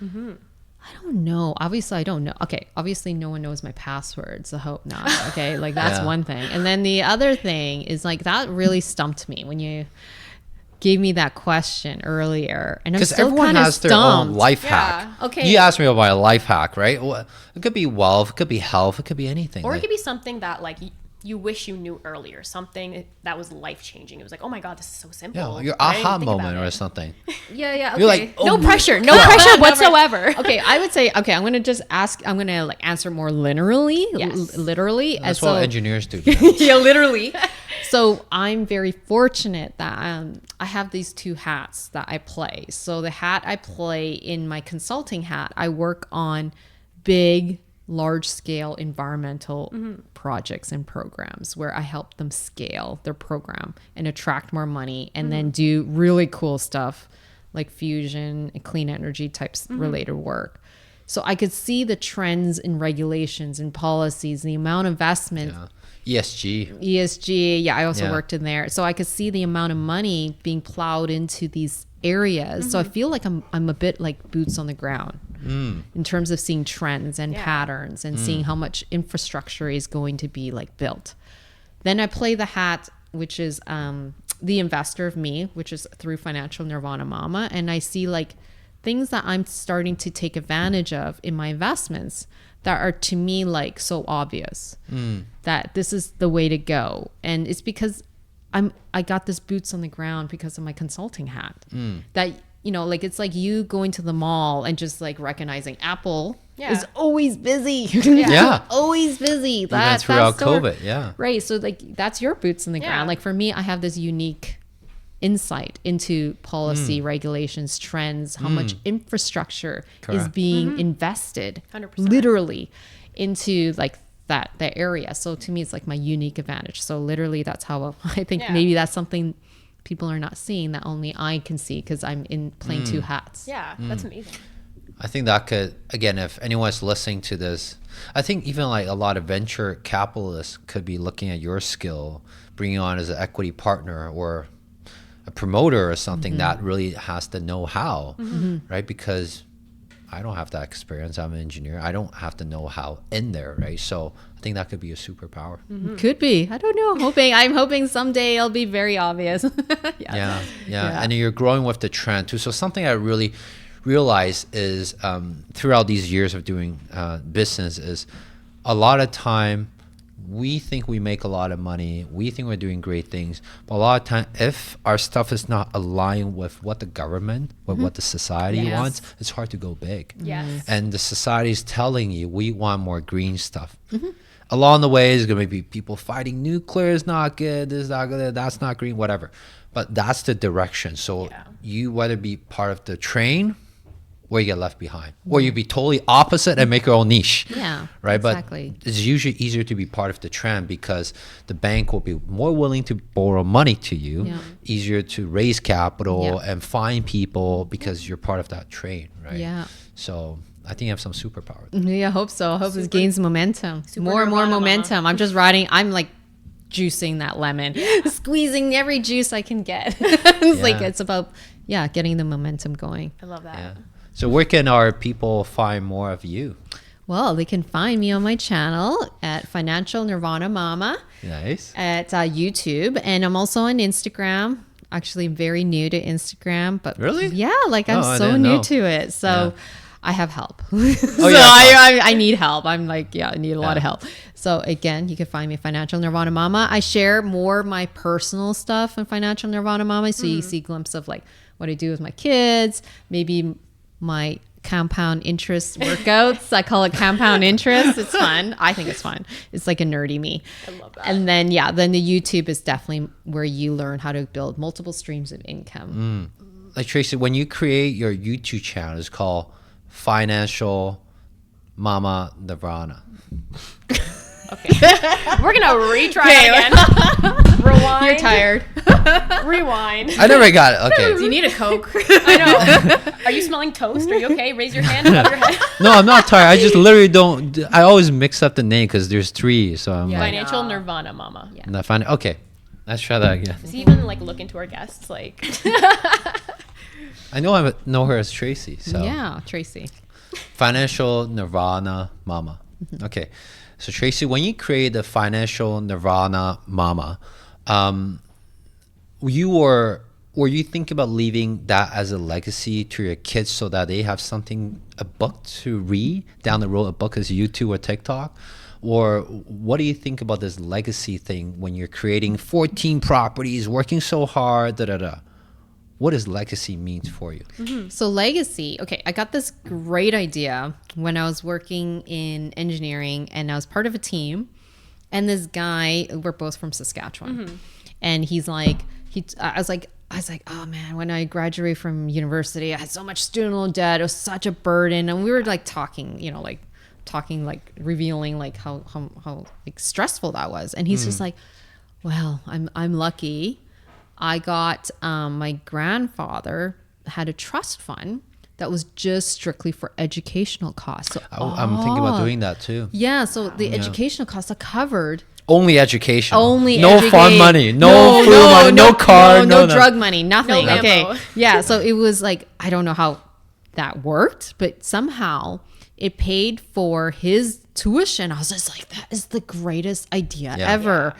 I don't know. Obviously, I don't know. Okay, obviously, no one knows my passwords. I hope not. Okay, like that's Yeah. one thing. And then the other thing is like that really stumped me when you gave me that question earlier, and I'm Because still everyone kind of has their own stumped. life Yeah. hack. Okay. You asked me about my life hack, right? Well, it could be wealth, it could be health, it could be anything. Or it Like, could be something that like you wish you knew earlier, something that was life changing. It was like, oh my god, this is so simple. yeah, your I didn't aha think about moment or it. something. Yeah. Okay. You're like, oh No my pressure, no God. pressure whatsoever. Okay, I would say, okay, I'm gonna just ask. I'm gonna like answer more literally. Yes. Literally. And That's so, what engineers do. yeah, literally. So I'm very fortunate that I have these two hats that I play. So the hat I play in my consulting hat, I work on big, large-scale environmental projects and programs where I help them scale their program and attract more money, and then do really cool stuff like fusion and clean energy types related work. So I could see the trends in regulations and policies, the amount of investment. ESG. ESG, yeah, I also Yeah. worked in there. So I could see the amount of money being plowed into these areas. So I feel like I'm a bit like boots on the ground in terms of seeing trends and patterns and seeing how much infrastructure is going to be like built. Then I play the hat, which is the investor of me, which is through Financial Nirvana Mama. And I see like things that I'm starting to take advantage of in my investments that are to me like so obvious that this is the way to go. And it's because I got this boots on the ground because of my consulting hat. That, you know, like it's like you going to the mall and just like recognizing Apple is always busy. Yeah. Always busy. Even throughout COVID, yeah. Right. So like that's your boots on the ground. Like for me, I have this unique insight into policy, regulations, trends, how much infrastructure is Correct. being invested 100%. literally into like that area. So to me, it's like my unique advantage. So literally that's how I think maybe that's something people are not seeing that only I can see because I'm in playing two hats. Yeah, that's amazing. I think that could, again, if anyone's listening to this, I think even like a lot of venture capitalists could be looking at your skill, bringing you on as an equity partner or a promoter or something that really has the know-how, right? Because I don't have that experience. I'm an engineer. I don't have the know-how in there, right? So I think that could be a superpower. Could be. I don't know. I'm hoping someday it'll be very obvious. Yeah. And you're growing with the trend too. So something I really realize is throughout these years of doing business is a lot of time we think we make a lot of money, we think we're doing great things, but a lot of time if our stuff is not aligned with what the government, with what the society Yes. wants, it's hard to go big. Yes. And the society is telling you we want more green stuff. Along the way is going to be people fighting nuclear is not good, this is not good, that's not green, whatever. But that's the direction. So you whether be part of the train or you get left behind, or you be totally opposite and make your own niche. Yeah, right. exactly. But it's usually easier to be part of the trend because the bank will be more willing to borrow money to you, easier to raise capital and find people because you're part of that trade, right? Yeah. So I think you have some superpower. Yeah, I hope so. I hope this gains momentum. More and more Nirvana momentum. I'm just I'm like juicing that lemon, squeezing every juice I can get. It's like, it's about, getting the momentum going. I love that. Yeah. So where can our people find more of you? Well, they can find me on my channel at Financial Nirvana Mama Nice. at YouTube. And I'm also on Instagram. Actually, very new to Instagram. But Really? Yeah, like I'm I so didn't new know. to it. So I have help. So yeah. I need help. I'm like, I need a lot of help. So again, you can find me at Financial Nirvana Mama. I share more of my personal stuff in Financial Nirvana Mama. So you see a glimpse of like what I do with my kids, maybe my compound interest workouts. I call it compound interest. It's fun. I think it's fun. It's like a nerdy me. I love that. And then, then the YouTube is definitely where you learn how to build multiple streams of income. Like Tracy, when you create your YouTube channel, it's called Financial Mama Nirvana. Okay. We're going to retry it again. Rewind. You're tired. Rewind. I never got it. Do Okay. you need a Coke? I know. Are you smelling toast? Are you okay? Raise your hand above your head. No, I'm not tired. I just literally don't. I always mix up the name because there's three. So I'm like, Financial Nirvana Mama. Yeah. not finding. Okay. Let's try that again. Does he even like look into our guests? Like, I know her as Tracy. So Yeah, Tracy. Financial Nirvana Mama. Okay. So Tracy, when you create the Financial Nirvana Mama, were you thinking about leaving that as a legacy to your kids so that they have something, a book to read down the road, a book as YouTube or TikTok? Or what do you think about this legacy thing when you're creating 14 properties, working so hard, What does legacy mean for you? So legacy, okay, I got this great idea when I was working in engineering and I was part of a team. And this guy, we're both from Saskatchewan. And he's like, I was like, oh man, when I graduated from university, I had so much student loan debt. It was such a burden. And we were like talking, revealing like how like stressful that was. And he's just like, well, I'm lucky. I got my grandfather had a trust fund that was just strictly for educational costs. So, I'm thinking about doing that too. yeah, so the educational costs are covered. Only education. No farm money. No food money. No car. No drug money. Nothing. No okay. Lambo. Yeah. So it was like, I don't know how that worked, but somehow it paid for his tuition. I was just like, that is the greatest idea ever.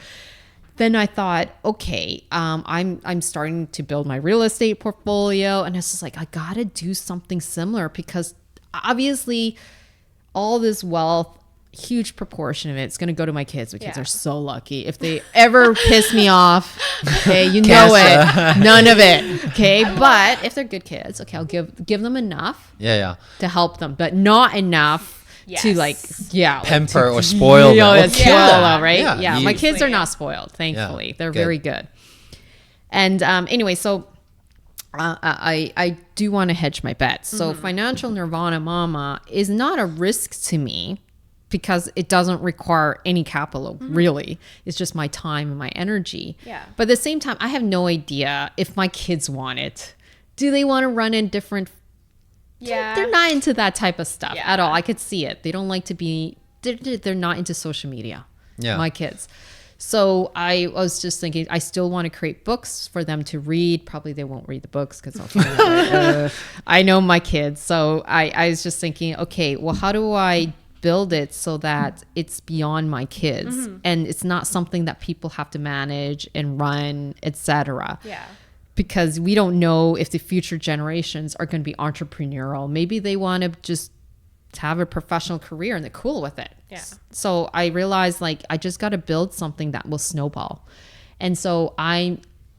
Then I thought, okay, I'm starting to build my real estate portfolio, and it's just like I gotta do something similar because obviously all this wealth, huge proportion of it's gonna go to my kids. My kids are so lucky. If they ever piss me off, okay, you know it, none of it, okay. But if they're good kids, okay, I'll give them enough, to help them, but not enough. To like, pamper or spoil them. Spoil, right? Yeah. My kids are not spoiled, thankfully. They're very good. And anyway, so I do want to hedge my bets. So Financial Nirvana Mama is not a risk to me because it doesn't require any capital, really. It's just my time and my energy. Yeah. But at the same time, I have no idea if my kids want it. Do they want to run in different... Yeah. They're not into that type of stuff Yeah. at all. I could see it. They don't like to be... They're not into social media. Yeah. My kids. So I was just thinking, I still want to create books for them to read. Probably they won't read the books because I know my kids. So I was just thinking, okay, well, how do I build it so that it's beyond my kids and it's not something that people have to manage and run, etc. Yeah. Because we don't know if the future generations are going to be entrepreneurial. Maybe they want to just have a professional career and they're cool with it. Yeah. So I realized like I just got to build something that will snowball. And so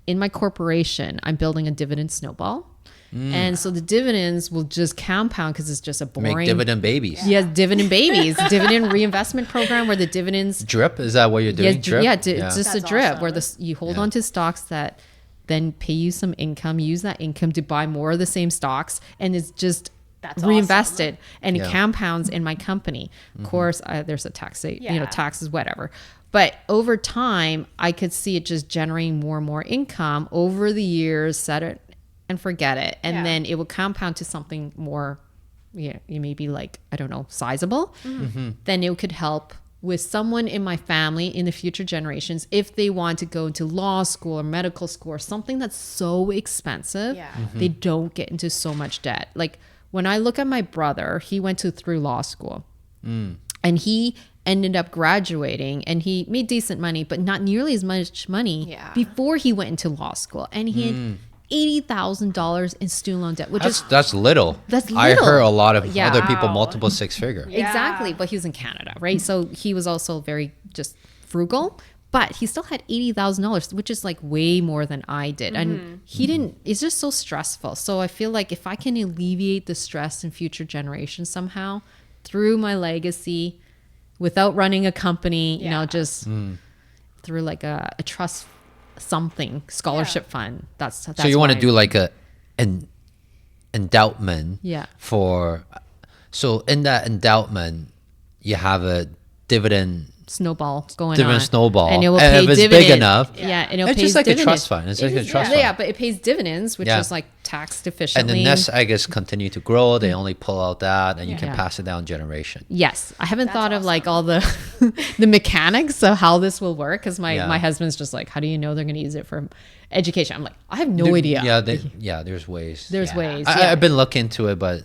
in my corporation, I'm building a dividend snowball. And so the dividends will just compound because it's just a boring... Make dividend babies. Yeah, dividend babies. Dividend reinvestment program where the dividends... Drip? Is that what you're doing? Drip? Yeah, it's just That's a drip awesome. where you hold on to stocks that then pay you some income, use that income to buy more of the same stocks. And it's just That's reinvested, and it Yeah. compounds in my company. Of course, there's a tax, Yeah. taxes, whatever. But over time, I could see it just generating more and more income over the years, set it and forget it. And Yeah. then it will compound to something more, you may be like, I don't know, sizable. Then it could help with someone in my family in the future generations if they want to go into law school or medical school or something that's so expensive. Yeah. They don't get into so much debt. Like when I look at my brother, he went through law school and he ended up graduating and he made decent money, but not nearly as much money Yeah. before he went into law school. And he had $80,000 in student loan debt, which is That's little. That's I little. heard a lot of Yeah. other people Wow. multiple six figure. Yeah. exactly. But he was in Canada, right? So he was also very just frugal, but he still had $80,000, which is like way more than I did. And he didn't, it's just so stressful. So I feel like if I can alleviate the stress in future generations somehow through my legacy without running a company, Yeah. just through like a trust something scholarship fund. That's So you want to why- do like an endowment Yeah. for, so in that endowment, you have a dividend snowball going Dividend on. snowball. And it will And pay if it's big dividends. enough, Yeah, and it'll it's pay just like a dividends. trust fund. It's like a trust Yeah, fund. but it pays dividends, which Yeah. is like taxed And efficiently. the nests, I guess, continue to grow. They only pull out that, and you can Yeah. pass it down generation. Yes, I haven't That's thought of like all the the mechanics of how this will work because Yeah. my husband's just like, how do you know they're going to use it for education? I'm like, I have no idea. Yeah, there's ways. There's Yeah. ways, I, yeah. I've been looking into it, but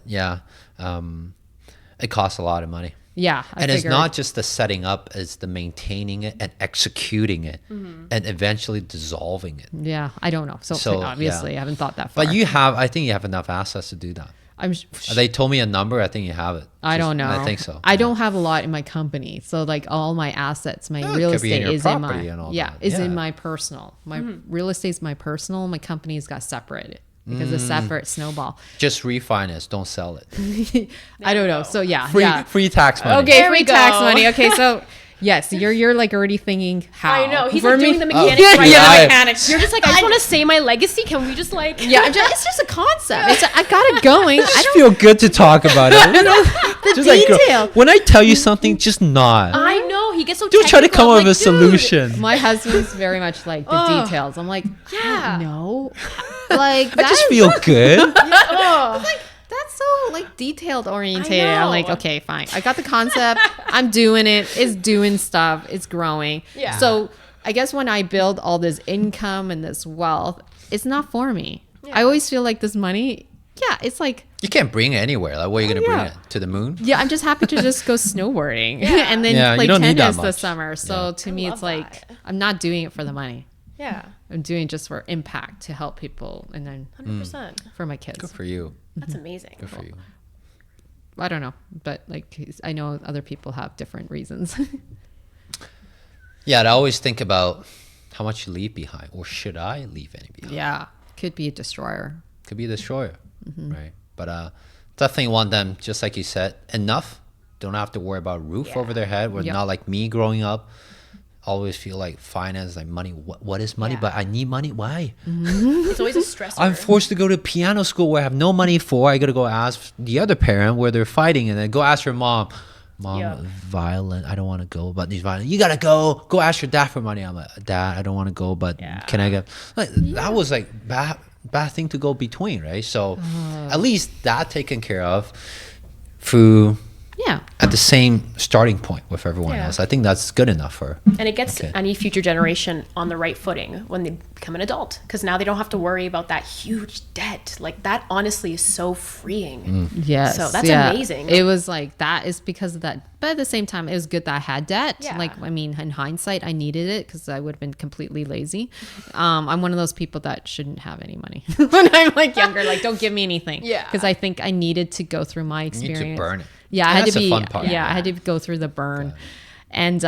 it costs a lot of money. Yeah, I And it's figured. not just the setting up; it's the maintaining it and executing it, Mm-hmm. and eventually dissolving it. Yeah, I don't know. So, So, obviously, yeah. I haven't thought that far. But I think you have enough assets to do that. They told me a number. I think you have it. I don't know. I think so. I don't have a lot in my company, so like all my assets, my Yeah, it real could be in estate your is in my property and all that. is Yeah. in my personal. My real estate's my personal. My company's got separated because a separate snowball. Just refinance. Don't sell it. I don't know. So yeah, Free, yeah. free tax money. Okay, There free we tax go. money. Okay, so yes, you're like already thinking how. I know. He's For like me- doing the mechanics yeah, right yeah, now. the I- mechanics. You're just like, I just want to say my legacy. Can we just like? Yeah, it's just a concept. I got it going. I Just don't feel good to talk about it. the Just like, detail. when I tell you something, just nod. I know. He gets so. Dude, try to technical. come up I'm with a like, dude. solution. My husband's very much like the Ugh. details. I'm like, Yeah. no, like I just feel good. Oh. like that's so like detailed orientated. I'm like, know. okay, fine. I got the concept. I'm doing it. It's doing stuff. It's growing. Yeah. So I guess when I build all this income and this wealth, it's not for me. Yeah. I always feel like this money. Yeah, it's like. You can't bring it anywhere. Like, where are you gonna yeah. bring it to the moon? Yeah, I'm just happy to just go snowboarding and then Yeah, you play don't need that tennis much. this summer. So Yeah. to I me, love it's like that. I'm not doing it for the money. Yeah. I'm doing it just for impact to help people and then 100%. for my kids. Good for you. That's amazing. Good for you. I don't know, but like I know other people have different reasons. Yeah, I always think about how much you leave behind, or should I leave any behind? Yeah, could be a destroyer. Could be a destroyer, right? But definitely want them, just like you said, enough. Don't have to worry about a roof Yeah. over their head. We're Yep. not like me growing up. Always feel like finance, like money. What is money? Yeah. But I need money. Why? It's always a stressor. I'm forced to go to piano school where I have no money for. I gotta go ask the other parent where they're fighting, and then go ask your mom. Mom, Yeah. violin. I don't want to go, but these violin. You gotta go. Go ask your dad for money. I'm like, Dad, I don't want to go, but Yeah. can I get? Like, that was like bad thing to go between, right? So at least that taken care of through Yeah, at the same starting point with everyone Yeah. else. I think that's good enough for. And it gets Okay. any future generation on the right footing when they become an adult, because now they don't have to worry about that huge debt. Like that, honestly, is so freeing. yes. So that's yeah. amazing. It was like that is because of that, but at the same time, it was good that I had debt. Yeah. Like I mean, in hindsight, I needed it because I would have been completely lazy. I'm one of those people that shouldn't have any money when I'm like younger. Like, don't give me anything. Yeah. Because I think I needed to go through my You experience. need to burn it. Yeah, I And had to that's the be. fun part. Yeah, I had to go through the burn, and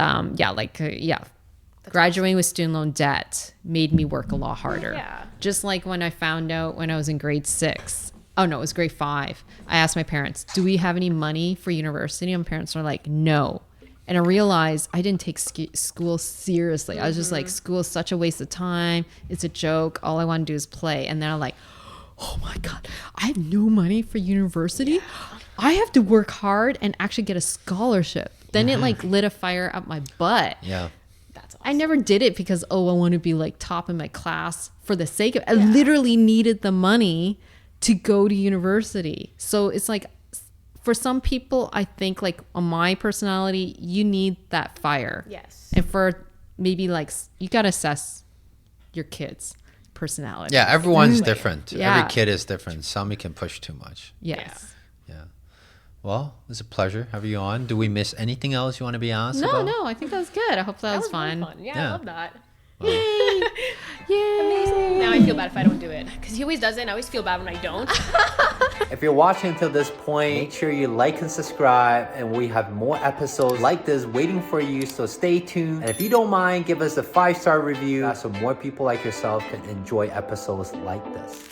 graduating with student loan debt made me work a lot harder. Yeah. Just like when I found out when I was in grade 6. Oh no, it was grade 5. I asked my parents, "Do we have any money for university?" And my parents were like, "No." And I realized I didn't take school seriously. I was just like, school is such a waste of time. It's a joke. All I want to do is play. And then I'm like, oh my God, I have no money for university. I have to work hard and actually get a scholarship. Then it like lit a fire up my butt. Yeah. That's awesome. I never did it because, I want to be like top in my class for the sake of it. I literally needed the money to go to university. So it's like, for some people, I think like on my personality, you need that fire. Yes. And for maybe like, you got to assess your kids' personality. Yeah, everyone's different. Yeah. Every kid is different. Some you can push too much. Yes. Yeah. Well, it was a pleasure having you on. Do we miss anything else you want to be asked about? No, I think that was good. I hope that was really fun. Yeah, Yeah. I love that. Yay. Amazing. Now I feel bad if I don't do it because he always does it and I always feel bad when I don't. If you're watching until this point, make sure you like and subscribe, and we have more episodes like this waiting for you, so stay tuned. And if you don't mind, give us a 5-star review so more people like yourself can enjoy episodes like this.